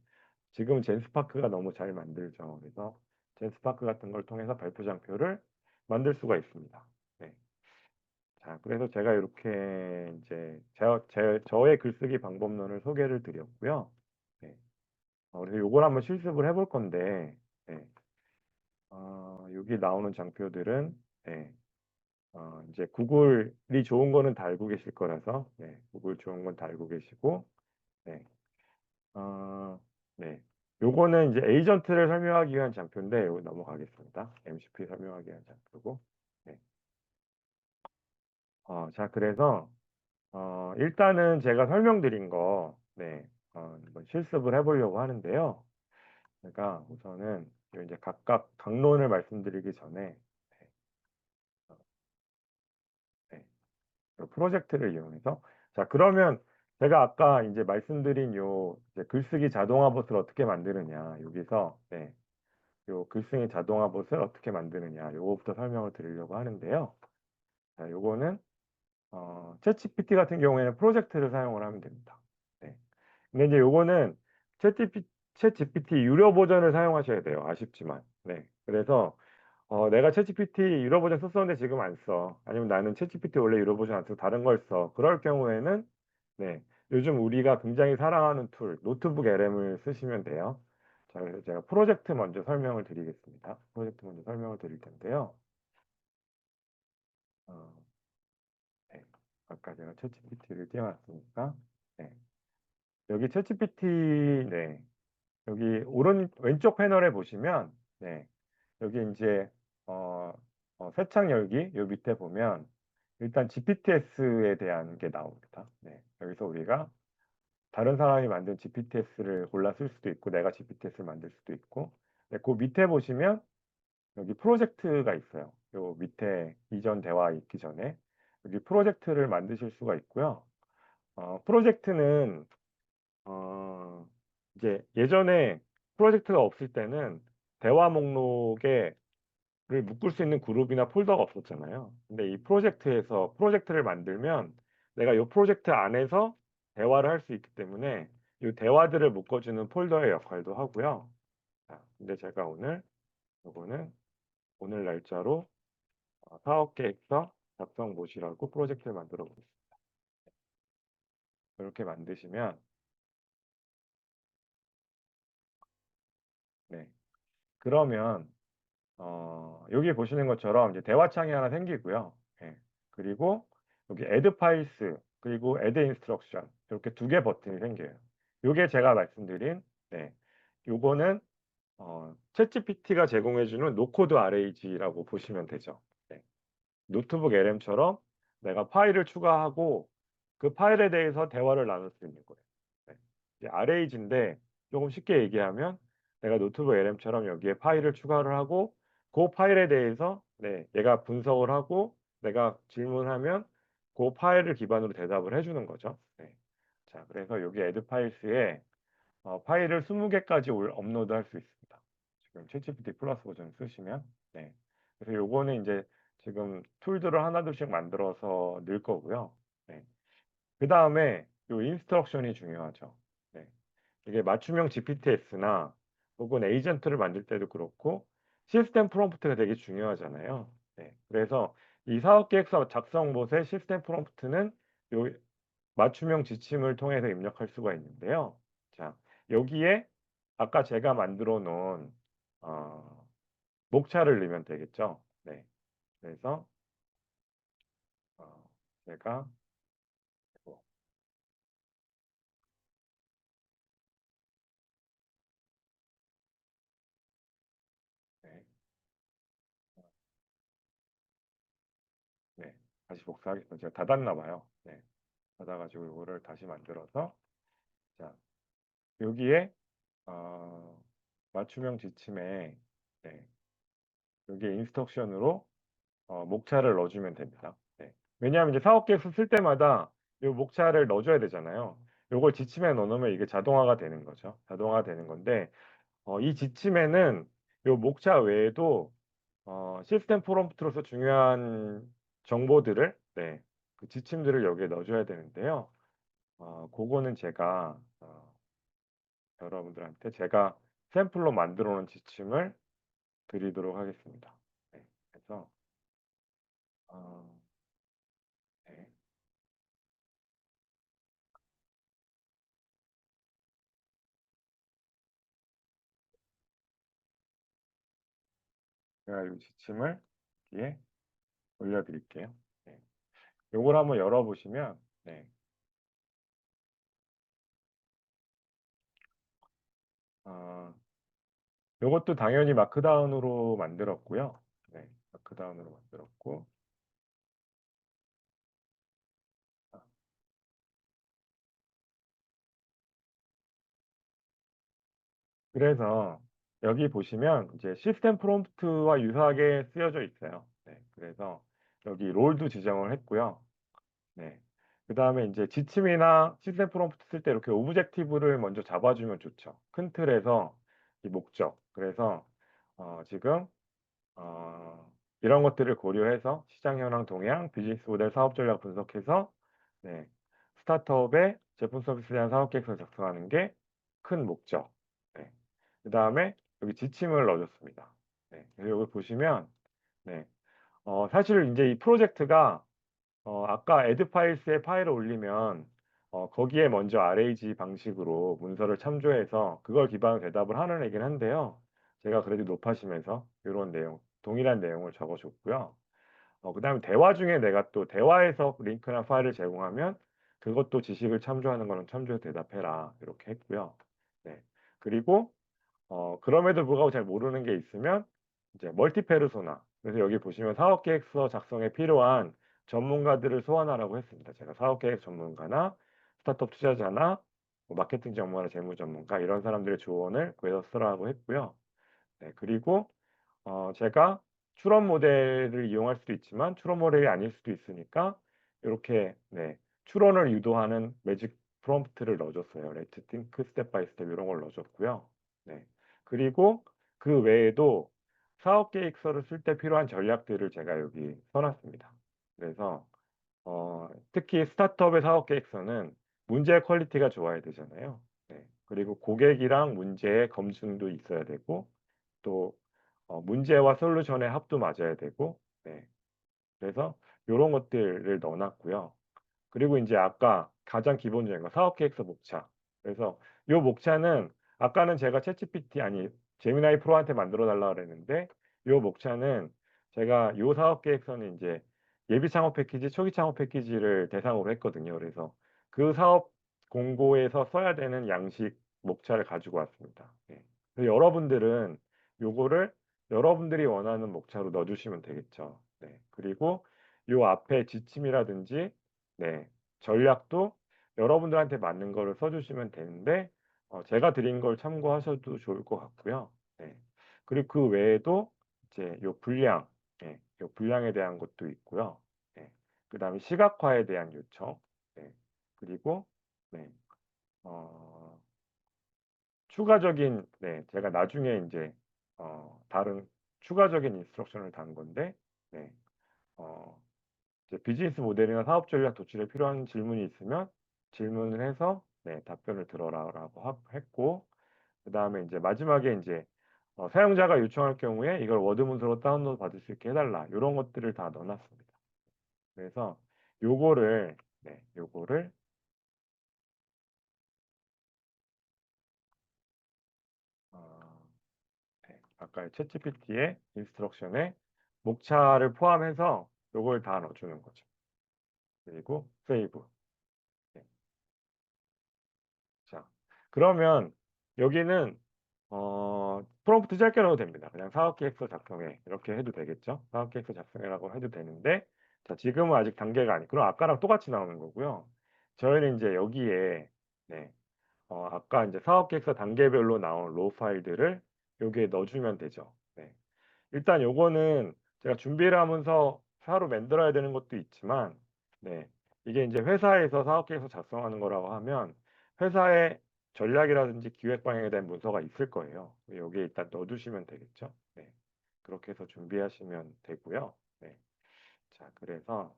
지금 젠스파크가 너무 잘 만들죠. 그래서 젠스파크 같은 걸 통해서 발표 장표를 만들 수가 있습니다. 네. 자, 그래서 제가 이렇게 이제 저의 글쓰기 방법론을 소개를 드렸고요. 네. 그래서 요걸 한번 실습을 해볼 건데, 네. 여기 나오는 장표들은 네. 이제 구글이 좋은 거는 다 알고 계실 거라서, 네, 구글 좋은 건 다 알고 계시고, 네, 네, 요거는 이제 에이전트를 설명하기 위한 장표인데, 요거 넘어가겠습니다. MCP 설명하기 위한 장표고, 네, 자, 그래서 일단은 제가 설명드린 거, 네, 한번 실습을 해보려고 하는데요. 제가 우선은 이제 각각 강론을 말씀드리기 전에, 네, 네. 프로젝트를 이용해서 자 그러면 제가 아까 이제 말씀드린 요 이제 글쓰기 자동화 봇을 어떻게 만드느냐 여기서 네, 요 글쓰기 자동화 봇을 어떻게 만드느냐 요거부터 설명을 드리려고 하는데요. 자 요거는 챗GPT 같은 경우에는 프로젝트를 사용을 하면 됩니다. 네. 근데 이제 요거는 챗GPT 유료 버전을 사용하셔야 돼요. 아쉽지만. 네. 그래서 내가 챗GPT 유료 버전 썼었는데 지금 안 써. 아니면 나는 챗GPT 원래 유료 버전 안 쓰고 다른 걸 써. 그럴 경우에는 네, 요즘 우리가 굉장히 사랑하는 툴, 노트북 LM을 쓰시면 돼요. 자, 그래서 제가 프로젝트 먼저 설명을 드리겠습니다. 프로젝트 먼저 설명을 드릴 텐데요. 어, 네, 아까 제가 챗GPT를 띄워놨으니까 네, 여기 챗GPT 네, 여기 왼쪽 패널에 보시면 네, 여기 이제 새창 열기 요 밑에 보면 일단 GPTS에 대한 게 나옵니다. 네, 여기서 우리가 다른 사람이 만든 GPTS를 골라 쓸 수도 있고 내가 GPTS를 만들 수도 있고 네, 그 밑에 보시면 여기 프로젝트가 있어요. 요 밑에 이전 대화 있기 전에 여기 프로젝트를 만드실 수가 있고요. 프로젝트는 이제 예전에 프로젝트가 없을 때는 대화 목록에 를 묶을 수 있는 그룹이나 폴더가 없었잖아요. 근데 이 프로젝트에서 프로젝트를 만들면 내가 이 프로젝트 안에서 대화를 할 수 있기 때문에 이 대화들을 묶어주는 폴더의 역할도 하고요. 자, 근데 제가 이거는 오늘 날짜로 사업계획서 작성 모시라고 프로젝트를 만들어 보겠습니다. 이렇게 만드시면 네. 그러면 여기 보시는 것처럼 이제 대화창이 하나 생기고요. 예. 그리고 여기 add files 그리고 add instruction 이렇게 두 개 버튼이 생겨요. 요게 제가 말씀드린 네. 요거는 챗GPT가 제공해주는 노코드 RAG라고 보시면 되죠. 네. 노트북 LM처럼 내가 파일을 추가하고 그 파일에 대해서 대화를 나눌 수 있는 거예요. 네. 이제 RAG인데 조금 쉽게 얘기하면 내가 노트북 LM처럼 여기에 파일을 추가를 하고 그 파일에 대해서 얘가 분석을 하고 내가 질문하면 그 파일을 기반으로 대답을 해주는 거죠. 네. 자, 그래서 여기 애드 파일스에 파일을 20개까지 업로드할 수 있습니다. 지금 챗GPT 플러스 버전 쓰시면. 네. 그래서 요거는 이제 지금 툴들을 하나둘씩 만들어서 넣을 거고요. 네. 그 다음에 요 인스트럭션이 중요하죠. 네. 이게 맞춤형 GPTS나 혹은 에이전트를 만들 때도 그렇고 시스템 프롬프트가 되게 중요하잖아요. 네. 그래서 이 사업계획서 작성 못의 시스템 프롬프트는 요 맞춤형 지침을 통해서 입력할 수가 있는데요. 자, 여기에 아까 제가 만들어 놓은 목차를 넣으면 되겠죠. 네. 그래서 제가 네. 네. 다시 복사하겠습니다. 제가 닫았나 봐요. 네. 닫아가지고 이거를 다시 만들어서 자, 여기에 맞춤형 지침에 네. 여기에 인스트럭션으로 목차를 넣어주면 됩니다. 네. 왜냐하면 이제 사업 계획서 쓸 때마다 이 목차를 넣어줘야 되잖아요. 요걸 지침에 넣어놓으면 이게 자동화가 되는 거죠. 자동화가 되는 건데 이 지침에는 요 목차 외에도 시스템 프롬프트로서 중요한 정보들을 그 지침들을 여기에 넣어줘야 되는데요. 그거는 제가 여러분들한테 제가 샘플로 만들어 놓은 지침을 드리도록 하겠습니다. 네. 그래서 어, 네. 제가 이 지침을 여기에 올려드릴게요. 네. 요걸 한번 열어보시면 네. 요것도 당연히 마크다운으로 만들었고요. 네. 마크다운으로 만들었고 아, 그래서 여기 보시면 이제 시스템 프롬프트와 유사하게 쓰여져 있어요. 네. 그래서 여기 롤도 지정을 했고요. 네. 그 다음에 이제 지침이나 시스템 프롬프트 쓸 때 이렇게 오브젝티브를 먼저 잡아주면 좋죠. 큰 틀에서 이 목적. 그래서 지금 이런 것들을 고려해서 시장 현황 동향, 비즈니스 모델 사업 전략 분석해서 네, 스타트업의 제품 서비스에 대한 사업 계획서를 작성하는 게 큰 목적. 네. 그 다음에 여기 지침을 넣어줬습니다. 네. 그래서 여기 보시면 네. 사실 이제 이 프로젝트가 아까 애드 파일스에 파일을 올리면 거기에 먼저 RAG 방식으로 문서를 참조해서 그걸 기반으로 대답을 하는 애긴 한데요. 제가 그래도 높아지면서 이런 내용, 동일한 내용을 적어줬고요. 그다음에 대화 중에 내가 또 대화에서 링크나 파일을 제공하면 그것도 지식을 참조하는 거는 참조해서 대답해라 이렇게 했고요. 네. 그리고 그럼에도 불구하고 잘 모르는 게 있으면 이제 멀티 페르소나. 그래서 여기 보시면 사업 계획서 작성에 필요한 전문가들을 소환하라고 했습니다. 제가 사업 계획 전문가나 스타트업 투자자나 뭐 마케팅 전문가나 재무 전문가 이런 사람들의 조언을 구해서 쓰라고 했고요. 네, 그리고 제가 추론 모델을 이용할 수도 있지만 추론 모델이 아닐 수도 있으니까 이렇게 추론을 유도하는 매직 프롬프트를 넣어줬어요. Let's think step by step 이런 걸 넣어줬고요. 네. 그리고 그 외에도 사업 계획서를 쓸 때 필요한 전략들을 제가 여기 써놨습니다. 그래서 특히 스타트업의 사업 계획서는 문제의 퀄리티가 좋아야 되잖아요. 네. 그리고 고객이랑 문제의 검증도 있어야 되고 또 문제와 솔루션의 합도 맞아야 되고 네. 그래서 요런 것들을 넣어 놨고요. 그리고 이제 아까 가장 기본적인 거 사업 계획서 목차. 그래서 요 목차는 아까는 제가 챗GPT 아니 제미나이 프로한테 만들어 달라 그랬는데 요 목차는 제가 요 사업 계획서는 이제 예비 창업 패키지, 초기 창업 패키지를 대상으로 했거든요. 그래서 그 사업 공고에서 써야 되는 양식 목차를 가지고 왔습니다. 예. 그래서 여러분들은 요거를 여러분들이 원하는 목차로 넣어주시면 되겠죠. 네. 그리고 요 앞에 지침이라든지 네. 전략도 여러분들한테 맞는 거를 써주시면 되는데 제가 드린 걸 참고하셔도 좋을 것 같고요. 네. 그리고 그 외에도 이제 요 분량, 예, 요 분량에 대한 것도 있고요. 예. 그다음에 시각화에 대한 요청, 네. 그리고 네, 어, 추가적인 네, 제가 나중에 이제 다른 추가적인 인스트럭션을 단 건데, 네, 어, 이제 비즈니스 모델이나 사업 전략 도출에 필요한 질문이 있으면 질문을 해서 네, 답변을 들어라라고 했고, 그다음에 이제 마지막에 이제 사용자가 요청할 경우에 이걸 워드 문서로 다운로드 받을 수 있게 해달라 이런 것들을 다 넣어놨습니다. 그래서 요거를 네, 요거를 어, 네, 아까 챗GPT의 인스트럭션에 목차를 포함해서 요걸 다 넣어주는 거죠. 그리고 세이브. 네. 자, 그러면 여기는 프롬프트 짧게 넣어도 됩니다. 그냥 사업계획서 작성해 이렇게 해도 되겠죠. 사업계획서 작성해라고 해도 되는데, 자, 지금은 아직 단계가 아니. 그럼 아까랑 똑같이 나오는 거고요. 저희는 이제 여기에 네, 아까 이제 사업계획서 단계별로 나온 로우 파일들을 여기에 넣어주면 되죠. 네. 일단 요거는 제가 준비를 하면서 새로 만들어야 되는 것도 있지만, 네, 이게 이제 회사에서 사업계획서 작성하는 거라고 하면 회사의 전략이라든지 기획 방향에 대한 문서가 있을 거예요. 여기에 일단 넣어두시면 되겠죠. 네, 그렇게 해서 준비하시면 되고요. 네, 자, 그래서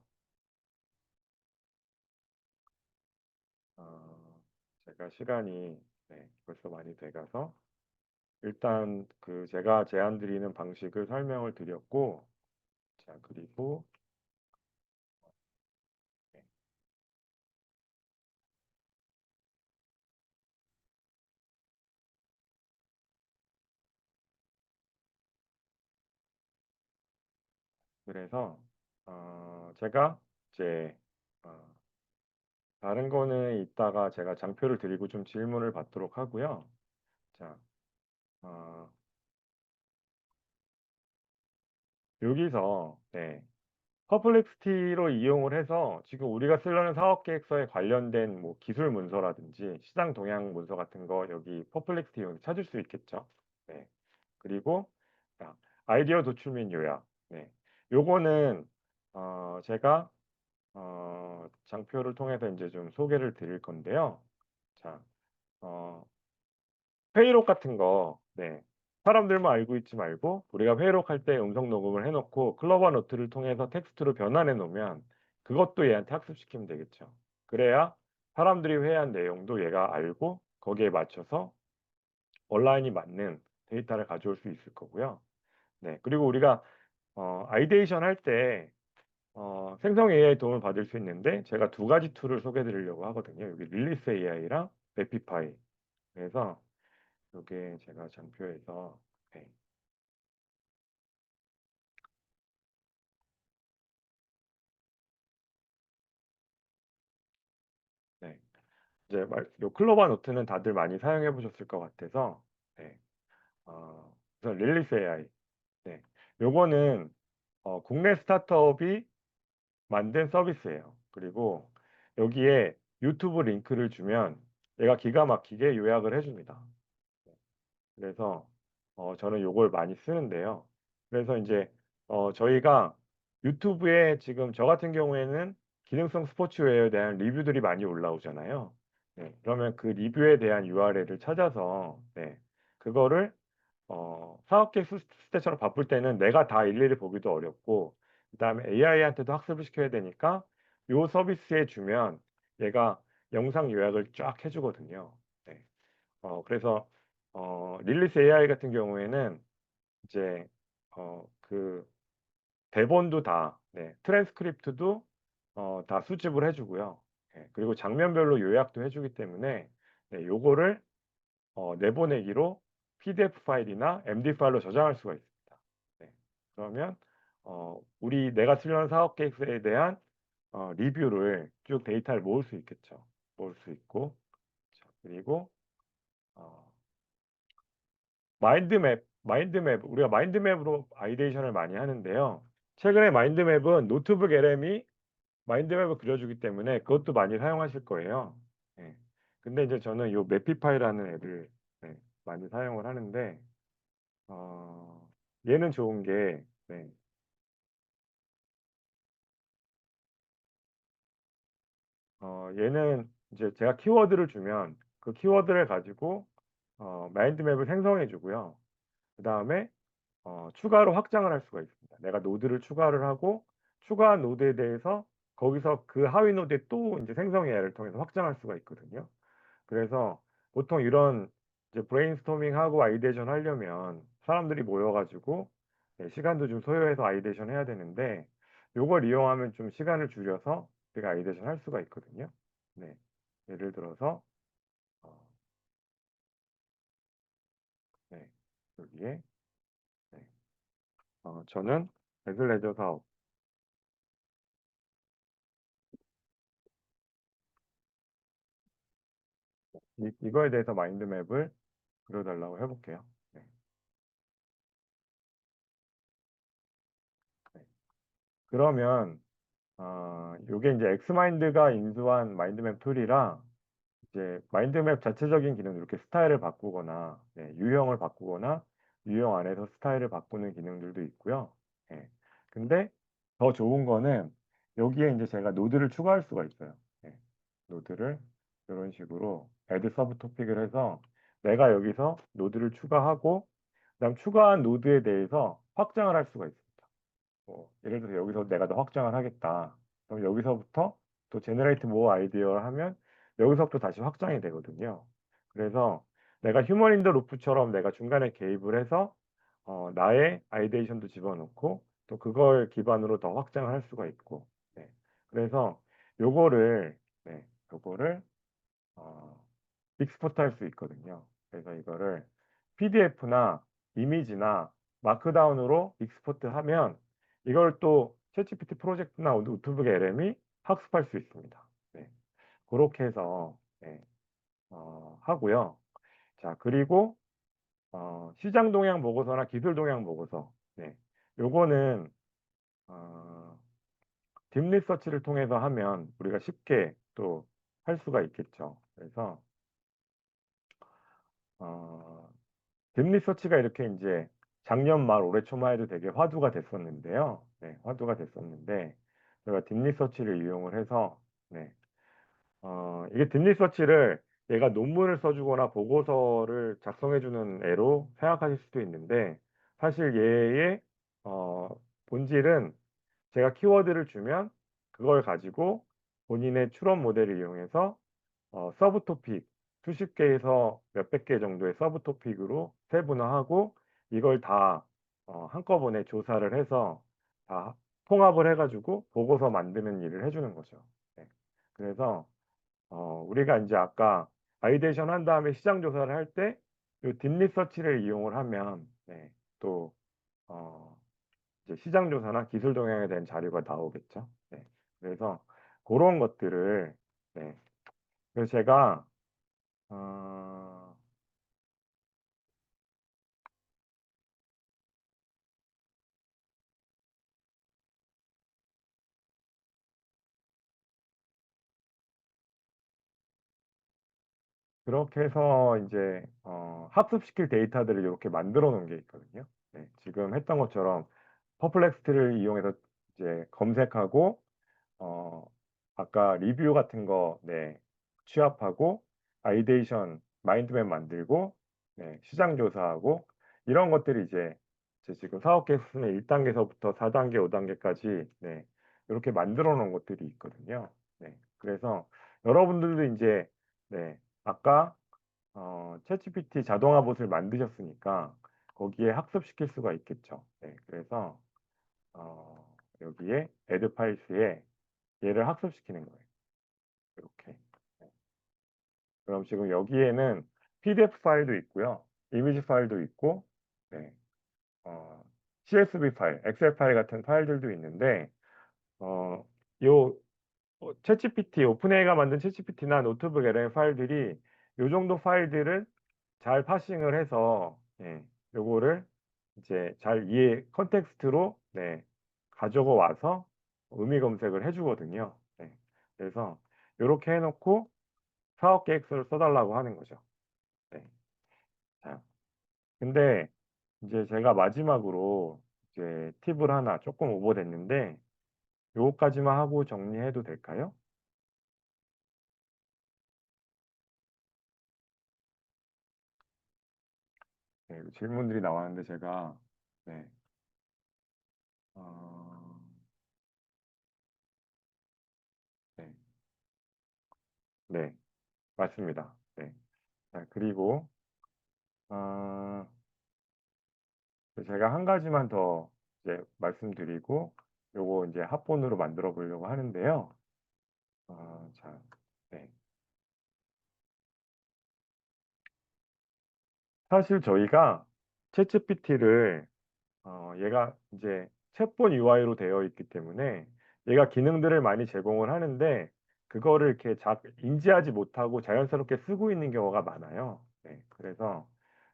제가 시간이 네, 벌써 많이 돼가서 일단 그 제가 제안 드리는 방식을 설명을 드렸고, 자, 그리고 네, 그래서 제가 이제 어, 다른 거는 이따가 제가 장표를 드리고 좀 질문을 받도록 하고요. 자, 어, 여기서 네, 퍼플렉스티로 이용을 해서 지금 우리가 쓰려는 사업 계획서에 관련된 뭐 기술 문서라든지 시장 동향 문서 같은 거 여기 퍼플렉스티 찾을 수 있겠죠. 네. 그리고 자, 아이디어 도출 및 요약. 네. 요거는 제가 장표를 통해서 이제 좀 소개를 드릴 건데요. 자, 어, 회의록 같은 거, 네. 사람들만 알고 있지 말고 우리가 회의록 할 때 음성 녹음을 해놓고 클로버 노트를 통해서 텍스트로 변환해 놓으면 그것도 얘한테 학습시키면 되겠죠. 그래야 사람들이 회의한 내용도 얘가 알고 거기에 맞춰서 온라인이 맞는 데이터를 가져올 수 있을 거고요. 네. 그리고 우리가 아이데이션 할때 생성 AI 도움을 받을 수 있는데 제가 두 가지 툴을 소개해 드리려고 하거든요. 여기 릴리스 AI랑 매피파이. 그래서 이게 제가 장표에서 네, 네. 이제 요 클로바 노트는 다들 많이 사용해 보셨을 것 같아서 네. 우선 릴리스 AI. 네. 요거는 국내 스타트업이 만든 서비스예요. 그리고 여기에 유튜브 링크를 주면 얘가 기가 막히게 요약을 해줍니다. 그래서 저는 요걸 많이 쓰는데요. 그래서 이제 저희가 유튜브에 지금 저 같은 경우에는 기능성 스포츠웨어에 대한 리뷰들이 많이 올라오잖아요. 네, 그러면 그 리뷰에 대한 URL을 찾아서 네, 그거를 사업계획 쓸 때처럼 바쁠 때는 내가 다 일일이 보기도 어렵고 그다음에 AI한테도 학습을 시켜야 되니까 요 서비스에 주면 얘가 영상 요약을 쫙 해주거든요. 네. 그래서 릴리스 AI 같은 경우에는 이제 그 대본도 다 네, 트랜스크립트도 다 수집을 해주고요. 네, 그리고 장면별로 요약도 해주기 때문에 네, 요거를 내보내기로 PDF 파일이나 MD 파일로 저장할 수가 있습니다. 네, 그러면 우리 내가 쓰려는 사업 계획서에 대한 리뷰를 쭉 데이터를 모을 수 있겠죠. 모을 수 있고 자, 그리고 어, 마인드맵, 우리가 마인드맵으로 아이데이션을 많이 하는데요. 최근에 마인드맵은 노트북 LM이 마인드맵을 그려주기 때문에 그것도 많이 사용하실 거예요. 예. 근데 이제 저는 요 매피파이라는 앱을 많이 사용을 하는데 얘는 좋은 게 얘는 이제 제가 키워드를 주면 그 키워드를 가지고 마인드맵을 생성해 주고요. 그다음에 추가로 확장을 할 수가 있습니다. 내가 노드를 추가를 하고 추가한 노드에 대해서 거기서 그 하위 노드에 또 이제 생성 AI를 통해서 확장할 수가 있거든요. 그래서 보통 이런 이제 브레인스토밍하고 아이데이션 하려면 사람들이 모여 가지고 시간도 좀 소요해서 아이데이션 해야 되는데 요걸 이용하면 좀 시간을 줄여서 우리가 아이데이션 할 수가 있거든요. 네. 예를 들어서 어 네. 여기에 네. 저는 배슬레저 사업 이거에 대해서 마인드맵을 그려 달라고 해 볼게요. 네. 네. 그러면 요게 이제 엑스마인드가 인수한 마인드맵 툴이라 이제 마인드맵 자체적인 기능 이렇게 스타일을 바꾸거나 유형을 바꾸거나 유형 안에서 스타일을 바꾸는 기능들도 있고요. 예. 근데 더 좋은 거는 여기에 이제 제가 노드를 추가할 수가 있어요. 예. 노드를 이런 식으로 add 서브 토픽을 해서 내가 여기서 노드를 추가하고 그다음 추가한 노드에 대해서 확장을 할 수가 있습니다. 예를 들어서 여기서 내가 더 확장을 하겠다. 그럼 여기서부터 또 제너레이트 모어 아이디어를 하면 여기서부터 다시 확장이 되거든요. 그래서 내가 휴먼 인더 루프처럼 내가 중간에 개입을 해서 나의 아이데이션도 집어넣고 또 그걸 기반으로 더 확장을 할 수가 있고 네. 그래서 요거를 요거를 어, 익스포트 할 수 있거든요. 그래서 이거를 PDF나 이미지나 마크다운으로 익스포트 하면 이걸 또 챗GPT 프로젝트나 노트북 LM이 학습할 수 있습니다. 네. 그렇게 해서 하고요. 자, 그리고 시장 동향 보고서나 기술 동향 보고서 요거는 어, 딥 리서치를 통해서 하면 우리가 쉽게 또 할 수가 있겠죠. 그래서 딥 리서치가 이렇게 이제 작년 말 올해 초만 해도 되게 화두가 됐었는데요. 화두가 됐었는데 제가 딥 리서치를 이용을 해서 이게 딥 리서치를 얘가 논문을 써주거나 보고서를 작성해주는 애로 생각하실 수도 있는데 사실 얘의 본질은 제가 키워드를 주면 그걸 가지고 본인의 추론 모델을 이용해서 서브 토픽 수십 개에서 몇백 개 정도의 서브 토픽으로 세분화하고 이걸 다 한꺼번에 조사를 해서 다 통합을 해가지고 보고서 만드는 일을 해주는 거죠. 네. 그래서 우리가 이제 아까 바이데이션 한 다음에 시장 조사를 할 때 이 딥리서치를 이용을 하면 또 이제 시장 조사나 기술 동향에 대한 자료가 나오겠죠. 그래서 그런 것들을 그래서 제가 어, 그렇게 해서 이제 학습시킬 데이터들을 이렇게 만들어 놓은 게 있거든요. 지금 했던 것처럼 퍼플렉스트를 이용해서 이제 검색하고 어, 아까 리뷰 같은 거 취합하고 아이데이션 마인드맵 만들고 시장 조사하고 이런 것들이 이제 제 지금 사업 계획서의 1단계서부터 4단계, 5단계까지 이렇게 만들어 놓은 것들이 있거든요. 그래서 여러분들도 이제 아까 챗GPT 자동화 봇을 만드셨으니까 거기에 학습시킬 수가 있겠죠. 그래서 여기에 add 파일스에 얘를 학습시키는 거예요. 이렇게. 그럼 지금 여기에는 PDF 파일도 있고요. 이미지 파일도 있고, 네. CSV 파일, 엑셀 파일 같은 파일들도 있는데, 요 챗GPT, 오픈AI가 만든 챗GPT나 노트북 LM 파일들이 요 정도 파일들을 잘 파싱을 해서, 요거를 이제 잘 컨텍스트로 가져고 와서 의미 검색을 해주거든요. 그래서 이렇게 해놓고 사업 계획서를 써달라고 하는 거죠. 네. 자, 근데 이제 제가 마지막으로 이제 팁을 하나 조금 오버됐는데 요거까지만 하고 정리해도 될까요? 네, 질문들이 나왔는데 제가 네, 어, 네, 네, 맞습니다. 네. 자, 그리고 어, 제가 한 가지만 더 이제 말씀드리고 요거 이제 합본으로 만들어 보려고 하는데요. 자, 네. 사실 저희가 챗GPT를 얘가 이제 챗봇 UI로 되어 있기 때문에 얘가 기능들을 많이 제공을 하는데 그거를 이렇게 인지하지 못하고 자연스럽게 쓰고 있는 경우가 많아요. 네, 그래서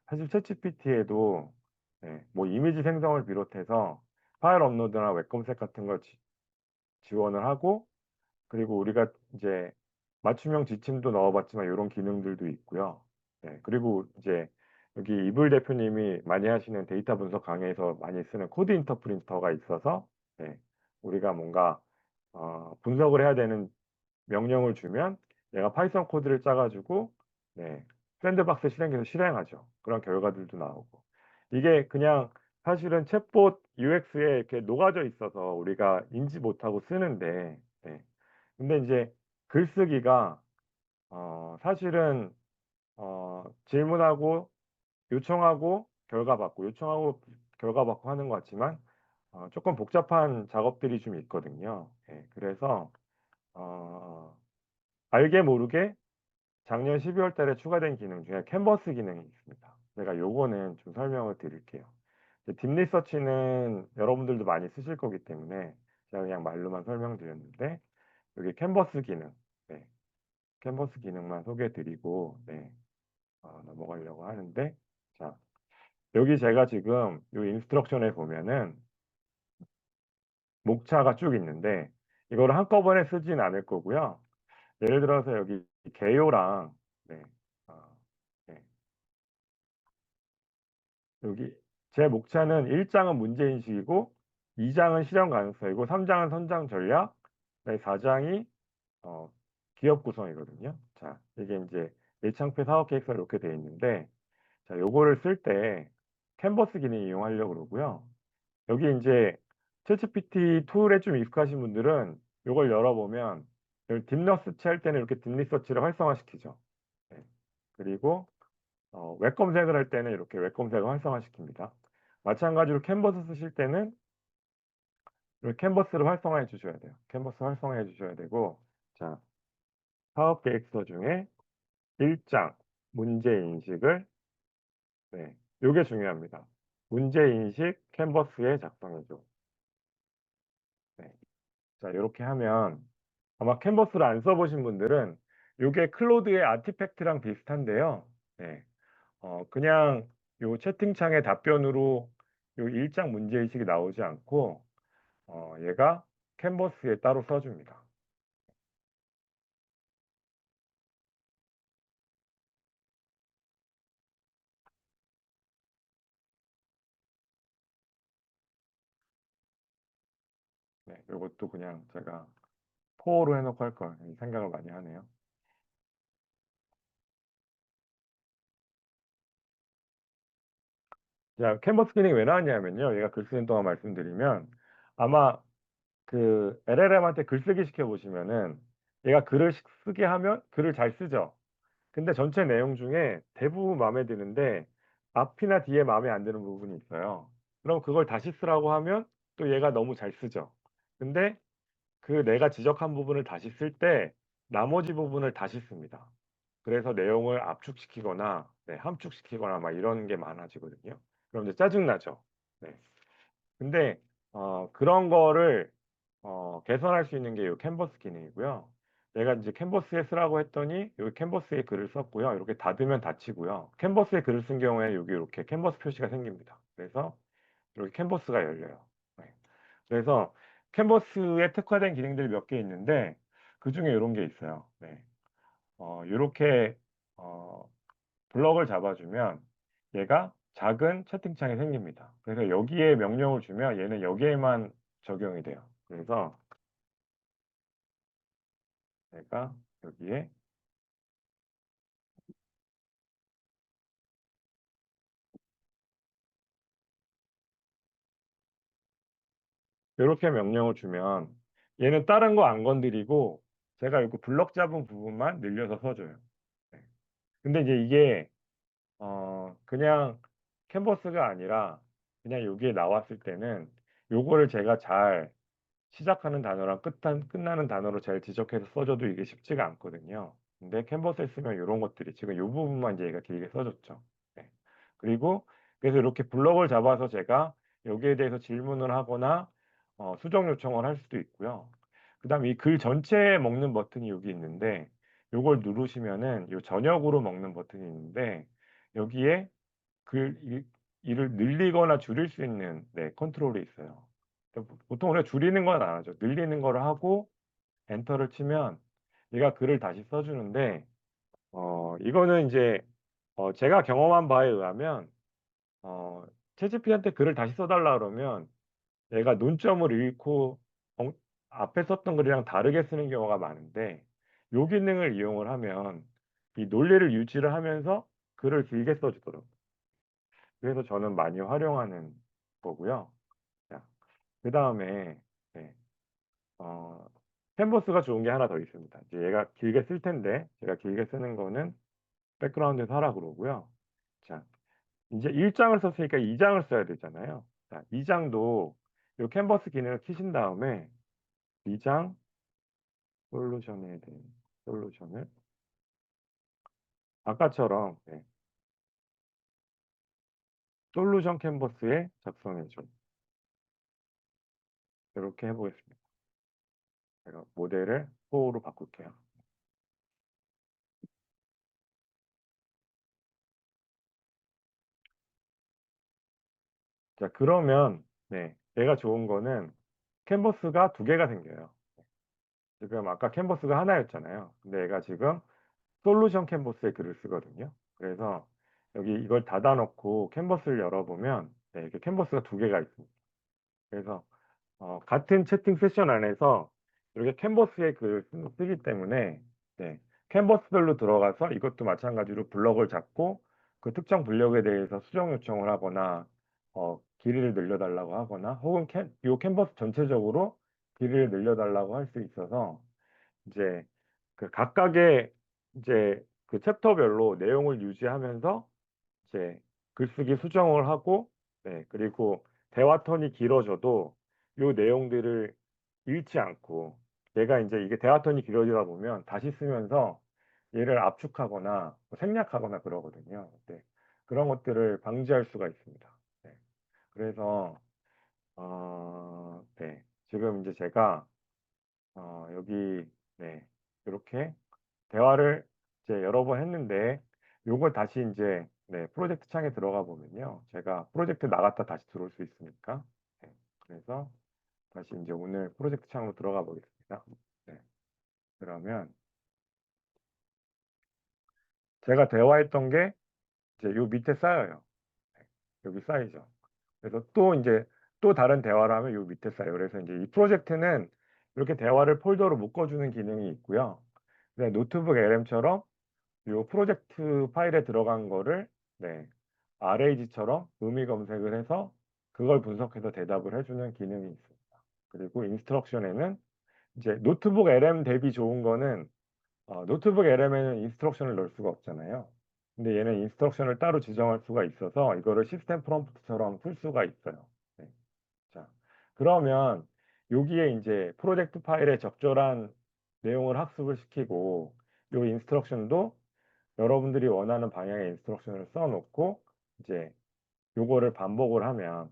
사실 챗GPT에도 네, 뭐 이미지 생성을 비롯해서 파일 업로드나 웹 검색 같은 걸 지원을 하고 그리고 우리가 이제 맞춤형 지침도 넣어봤지만 이런 기능들도 있고요. 네, 그리고 이제 여기 이불 대표님이 많이 하시는 데이터 분석 강의에서 많이 쓰는 코드 인터프리터가 있어서 네, 우리가 뭔가 분석을 해야 되는 명령을 주면 얘가 파이썬 코드를 짜가지고 네, 샌드박스 실행해서 실행하죠. 그런 결과들도 나오고 이게 그냥 사실은 챗봇 UX에 이렇게 녹아져 있어서 우리가 인지 못하고 쓰는데 네, 근데 이제 글쓰기가 사실은 질문하고 요청하고 결과 받고 요청하고 결과 받고 하는 것 같지만 조금 복잡한 작업들이 좀 있거든요. 예, 그래서 어, 알게 모르게 작년 12월 달에 추가된 기능 중에 캔버스 기능이 있습니다. 제가 요거는 좀 설명을 드릴게요. 딥리서치는 여러분들도 많이 쓰실 거기 때문에 제가 그냥 말로만 설명드렸는데 여기 캔버스 기능, 네, 캔버스 기능만 소개해 드리고 네, 넘어가려고 하는데 자, 여기 제가 지금 이 인스트럭션에 보면은 목차가 쭉 있는데 이거를 한꺼번에 쓰진 않을 거고요. 예를 들어서 여기 개요랑 네, 어, 네, 여기 제 목차는 1장은 문제인식이고 2장은 실현 가능성이고 3장은 선장 전략, 4장이 기업 구성이거든요. 자, 이게 이제 일창표 사업 계획서 이렇게 되어 있는데 자, 요거를 쓸 때 캔버스 기능 이용하려고 그러고요. 여기 이제 챗GPT 툴에 좀 익숙하신 분들은 요걸 열어보면 여기 딥러스치 할 때는 이렇게 딥리서치를 활성화시키죠. 네. 그리고 웹 검색을 할 때는 이렇게 웹 검색을 활성화시킵니다. 마찬가지로 캔버스 쓰실 때는 이렇게 캔버스를 활성화해 주셔야 돼요. 캔버스 활성화해 주셔야 되고 자, 사업 계획서 중에 1장 문제 인식을 네, 요게 중요합니다. 문제 인식 캔버스에 작성해줘. 네. 자, 이렇게 하면 아마 캔버스를 안 써보신 분들은 요게 클로드의 아티팩트랑 비슷한데요. 네. 그냥 요 채팅창의 답변으로 요 일장 문제의식이 나오지 않고 얘가 캔버스에 따로 써줍니다. 네, 요것도 그냥 제가 포로 해놓고 할 걸 생각을 많이 하네요. 자, 캔버스 기능이 왜 나왔냐면요. 얘가 글 쓰는 동안 말씀드리면 아마 그 LLM한테 글쓰기 시켜보시면은 얘가 글을 쓰게 하면 글을 잘 쓰죠. 근데 전체 내용 중에 대부분 마음에 드는데 앞이나 뒤에 마음에 안 드는 부분이 있어요. 그럼 그걸 다시 쓰라고 하면 또 얘가 너무 잘 쓰죠. 근데 그 내가 지적한 부분을 다시 쓸 때 나머지 부분을 다시 씁니다. 그래서 내용을 압축시키거나 네, 함축시키거나 막 이런 게 많아지거든요. 그럼 이제 짜증나죠. 네. 근데 그런 거를 개선할 수 있는 게 이 캔버스 기능이고요. 내가 이제 캔버스에 쓰라고 했더니 여기 캔버스에 글을 썼고요. 이렇게 닫으면 닫히고요. 캔버스에 글을 쓴 경우에 여기 이렇게 캔버스 표시가 생깁니다. 그래서 이렇게 캔버스가 열려요. 네. 그래서 캔버스에 특화된 기능들이 몇 개 있는데 그중에 이런 게 있어요. 네. 이렇게 블럭을 잡아주면 얘가 작은 채팅창이 생깁니다. 그래서 여기에 명령을 주면 얘는 여기에만 적용이 돼요. 그래서 제가 여기에 이렇게 명령을 주면 얘는 다른 거 안 건드리고 제가 이거 블럭 잡은 부분만 늘려서 써줘요. 네. 근데 이제 이게 그냥 캔버스가 아니라 그냥 여기에 나왔을 때는 요거를 제가 잘 시작하는 단어랑 끝나는 단어로 잘 지적해서 써줘도 이게 쉽지가 않거든요. 근데 캔버스에 쓰면 이런 것들이 지금 이 부분만 이제 얘가 길게 써줬죠. 네. 그리고 그래서 이렇게 블럭을 잡아서 제가 여기에 대해서 질문을 하거나 수정 요청을 할 수도 있고요. 그 다음에 이 글 전체에 먹는 버튼이 여기 있는데 요걸 누르시면은 요 전역으로 먹는 버튼이 있는데 여기에 이를 늘리거나 줄일 수 있는 컨트롤이 있어요. 보통 우리가 줄이는 건 안 하죠. 늘리는 거를 하고 엔터를 치면 얘가 글을 다시 써주는데 이거는 이제 제가 경험한 바에 의하면 챗GPT한테 글을 다시 써달라 그러면 얘가 논점을 잃고 엉- 앞에 썼던 글이랑 다르게 쓰는 경우가 많은데 요 기능을 이용을 하면 이 논리를 유지를 하면서 글을 길게 써주더라고요. 그래서 저는 많이 활용하는 거고요. 자, 그 다음에 네, 어, 캔버스가 좋은 게 하나 더 있습니다. 이제 얘가 길게 쓸 텐데 제가 길게 쓰는 거는 백그라운드에서 하라 그러고요. 자, 이제 1장을 썼으니까 2장을 써야 되잖아요. 자, 2장도 이 캔버스 기능을 키신 다음에 2장 솔루션에 대한 솔루션을 아까처럼 솔루션 캔버스에 작성해줘. 이렇게 해보겠습니다. 제가 모델을 4로 바꿀게요. 자, 그러면 얘가 좋은 거는 캔버스가 두 개가 생겨요. 지금 아까 캔버스가 하나였잖아요. 근데 얘가 지금 솔루션 캔버스에 글을 쓰거든요. 그래서 여기 이걸 닫아놓고 캔버스를 열어보면 이렇게 캔버스가 두 개가 있습니다. 그래서 같은 채팅 세션 안에서 이렇게 캔버스에 글을 쓰기 때문에 캔버스별로 들어가서 이것도 마찬가지로 블럭을 잡고 그 특정 블럭에 대해서 수정 요청을 하거나 길이를 늘려달라고 하거나 혹은 이 캔버스 전체적으로 길이를 늘려달라고 할 수 있어서 이제 그 각각의 이제 그 챕터별로 내용을 유지하면서 이제 글쓰기 수정을 하고 그리고 대화 턴이 길어져도 요 내용들을 잃지 않고 내가 이제 이게 대화 턴이 길어지다 보면 다시 쓰면서 얘를 압축하거나 뭐 생략하거나 그러거든요. 그런 것들을 방지할 수가 있습니다. 네. 그래서 지금 이제 제가 여기 이렇게 대화를 이제 여러 번 했는데 요걸 다시 이제 프로젝트 창에 들어가 보면요. 제가 프로젝트 나갔다 다시 들어올 수 있으니까 그래서 다시 이제 오늘 프로젝트 창으로 들어가 보겠습니다. 네. 그러면 제가 대화했던 게 이제 요 밑에 쌓여요. 네. 여기 쌓이죠. 그래서 또 이제 또 다른 대화를 하면 요 밑에 쌓여요. 그래서 이제 이 프로젝트는 이렇게 대화를 폴더로 묶어주는 기능이 있고요. 노트북 LM처럼 이 프로젝트 파일에 들어간 거를 RAG처럼 의미 검색을 해서 그걸 분석해서 대답을 해주는 기능이 있습니다. 그리고 인스트럭션에는 이제 노트북 LM 대비 좋은 거는 노트북 LM에는 인스트럭션을 넣을 수가 없잖아요. 근데 얘는 인스트럭션을 따로 지정할 수가 있어서 이거를 시스템 프롬프트처럼 쓸 수가 있어요. 네. 자, 그러면 여기에 이제 프로젝트 파일에 적절한 내용을 학습을 시키고 이 인스트럭션도 여러분들이 원하는 방향의 인스트럭션을 써놓고 이제 요거를 반복을 하면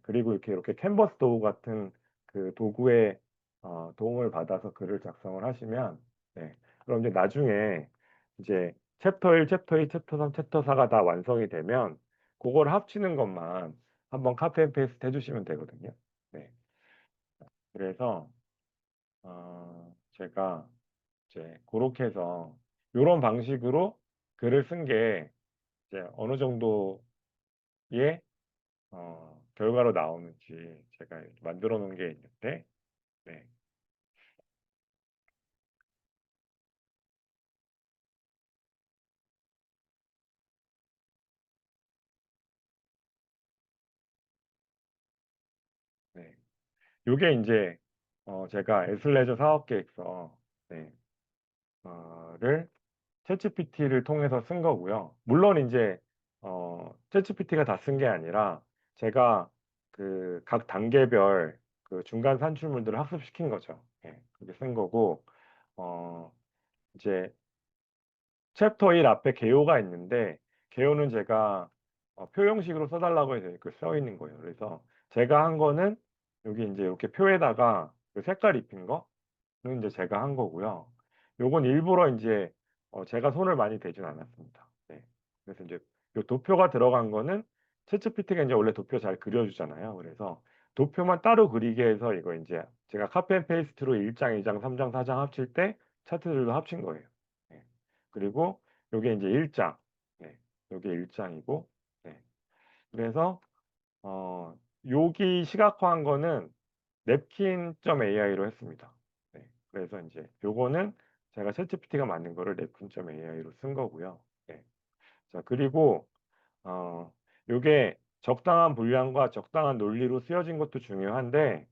그리고 이렇게 캔버스 도구 같은 그 도구의 도움을 받아서 글을 작성을 하시면 그럼 이제 나중에 이제 챕터 1, 챕터 2, 챕터 3, 챕터 4가 다 완성이 되면 그걸 합치는 것만 한번 카피 앤 페이스트 해주시면 되거든요. 그래서 제가 이제 그렇게 해서 이런 방식으로 글을 쓴 게 이제 어느 정도의 결과로 나오는지 제가 만들어 놓은 게 있는데, 네. 네. 요게 이제 제가 애슬레저 사업계획서, 네, 를 챗GPT를 통해서 쓴 거고요. 물론 이제 챗GPT가 다 쓴 게 아니라 제가 그 각 단계별 그 중간 산출물들을 학습시킨 거죠. 예, 그렇게 쓴 거고, 어, 이제 챕터 1 앞에 개요가 있는데, 개요는 제가 표형식으로 써달라고 해서 이렇게 써 있는 거예요. 그래서 제가 한 거는 여기 이제 이렇게 표에다가 그 색깔 입힌 거는 이제 제가 한 거고요. 요건 일부러 이제 제가 손을 많이 대진 않았습니다. 네. 그래서 이제 요 도표가 들어간 거는 챗GPT가 이제 원래 도표 잘 그려주잖아요. 그래서 도표만 따로 그리게 해서 이거 이제 제가 카피 앤 페이스트로 1장, 2장, 3장, 4장 합칠 때 차트들도 합친 거예요. 네. 그리고 요게 이제 1장, 네. 요게 1장이고, 네. 그래서 여기 시각화한 거는 냅킨.ai로 했습니다. 네. 그래서 이제 요거는 제가 챗GPT가 만든 거를 냅킨.ai로 쓴 거고요. 네. 자, 그리고 요게 적당한 분량과 적당한 논리로 쓰여진 것도 중요한데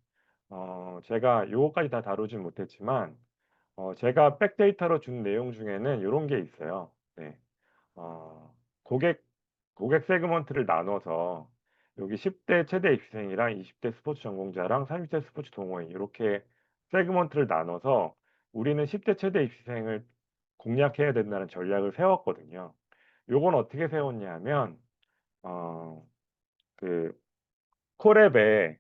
제가 요거까지 다 다루진 못했지만 제가 백데이터로 준 내용 중에는 요런 게 있어요. 네. 어, 고객 세그먼트를 나눠서 여기 10대 최대 입시생이랑 20대 스포츠 전공자랑 30대 스포츠 동호인 이렇게 세그먼트를 나눠서 우리는 10대 최대 입시생을 공략해야 된다는 전략을 세웠거든요. 요건 어떻게 세웠냐 하면 그 콜앱에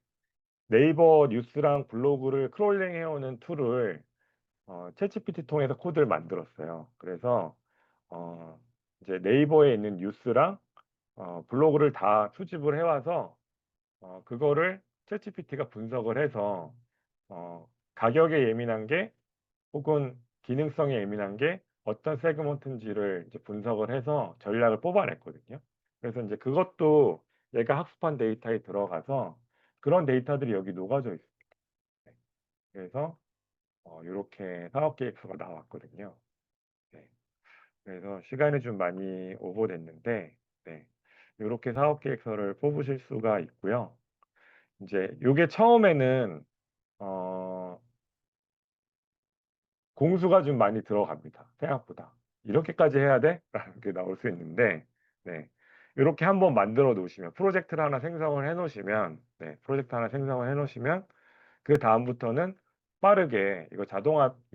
네이버 뉴스랑 블로그를 크롤링 해오는 툴을 챗GPT 통해서 코드를 만들었어요. 그래서 어, 이제 네이버에 있는 뉴스랑 블로그를 다 수집을 해와서 그거를 챗GPT가 분석을 해서 가격에 예민한 게 혹은 기능성에 예민한 게 어떤 세그먼트인지를 이제 분석을 해서 전략을 뽑아냈거든요. 그래서 이제 그것도 얘가 학습한 데이터에 들어가서 그런 데이터들이 여기 녹아져 있어요. 네. 그래서 이렇게 사업 계획서가 나왔거든요. 네. 그래서 시간이 좀 많이 오버됐는데, 네. 이렇게 사업 계획서를 뽑으실 수가 있고요. 이제 요게 처음에는 어, 공수가 좀 많이 들어갑니다. 생각보다. 이렇게까지 해야 돼? 라는 게 나올 수 있는데, 네. 이렇게 한번 만들어 놓으시면, 프로젝트를 하나 생성을 해 놓으시면, 네. 프로젝트 하나 생성을 해 놓으시면, 그 다음부터는 빠르게, 이게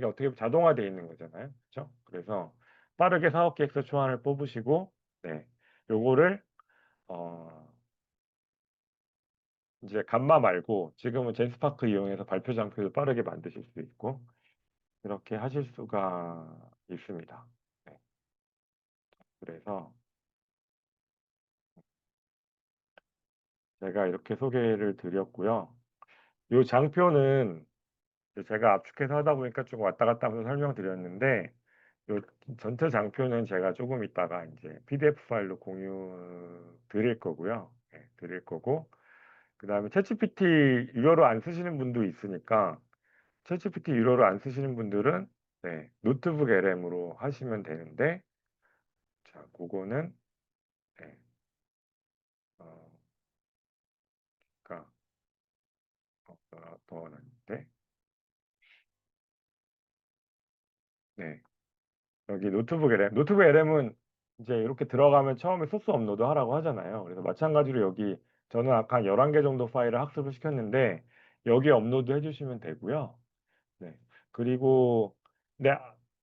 어떻게 보면 자동화되어 있는 거잖아요. 그렇죠? 그래서 빠르게 사업계획서 초안을 뽑으시고, 네. 요거를, 어, 이제 감마 말고, 지금은 젠스파크 이용해서 발표 장표도 빠르게 만드실 수 있고, 이렇게 하실 수가 있습니다. 네. 그래서 제가 이렇게 소개를 드렸고요. 이 장표는 제가 압축해서 하다 보니까 좀 왔다 갔다 하면서 설명드렸는데, 이 전체 장표는 제가 조금 있다가 이제 PDF 파일로 공유 드릴 거고요. 네, 드릴 거고, 그 다음에 챗GPT 유료로 안 쓰시는 분도 있으니까, 챗GPT 유료로 안 쓰시는 분들은 네, 노트북 LM으로 하시면 되는데, 자, 그거는 네, 어, 그러니까 더 하는데, 네. 여기 노트북 LM은 이제 이렇게 들어가면 처음에 소스 업로드 하라고 하잖아요. 그래서 마찬가지로 여기 저는 아까 한 11개 정도 파일을 학습을 시켰는데 여기에 업로드 해주시면 되고요. 네. 그리고 근데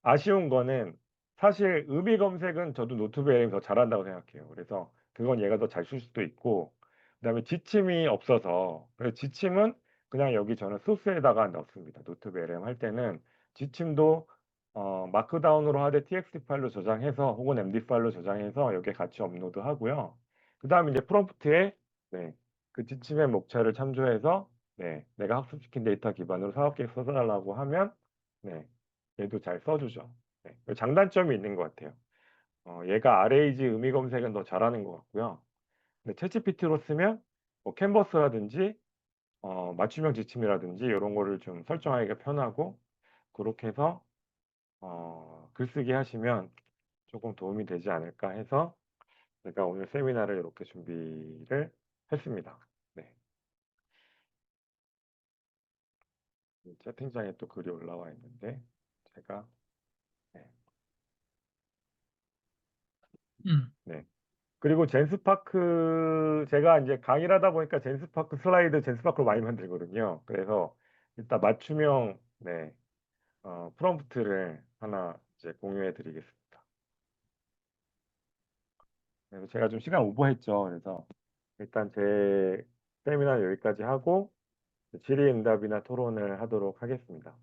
아쉬운 거는 사실 의미 검색은 저도 노트북 LM이 더 잘한다고 생각해요. 그래서 그건 얘가 더 잘 쓸 수도 있고 그다음에 지침이 없어서 그래서 지침은 그냥 여기 저는 소스에다가 넣습니다. 노트북 LM 할 때는 지침도 마크다운으로 하되 txt 파일로 저장해서 혹은 md 파일로 저장해서 여기에 같이 업로드 하고요. 그다음에 이제 프롬프트에 네, 그 지침의 목차를 참조해서 네, 내가 학습시킨 데이터 기반으로 사업계획 써달라고 하면 네, 얘도 잘 써주죠. 네. 장단점이 있는 것 같아요. 얘가 RAG 의미 검색은 더 잘하는 것 같고요. 근데 챗GPT로 쓰면 뭐 캔버스라든지 맞춤형 지침이라든지 이런 거를 좀 설정하기가 편하고 그렇게 해서 글쓰기 하시면 조금 도움이 되지 않을까 해서 제가 오늘 세미나를 이렇게 준비를 했습니다. 네. 채팅창에 또 글이 올라와 있는데 제가 네. 그리고 젠스파크 제가 이제 강의를 하다 보니까 젠스파크 슬라이드 젠스파크로 많이 만들거든요. 그래서 일단 맞춤형 프롬프트를 하나 이제 공유해 드리겠습니다. 그래서 제가 좀 시간 오버했죠. 그래서 일단 제 세미나 여기까지 하고 질의응답이나 토론을 하도록 하겠습니다.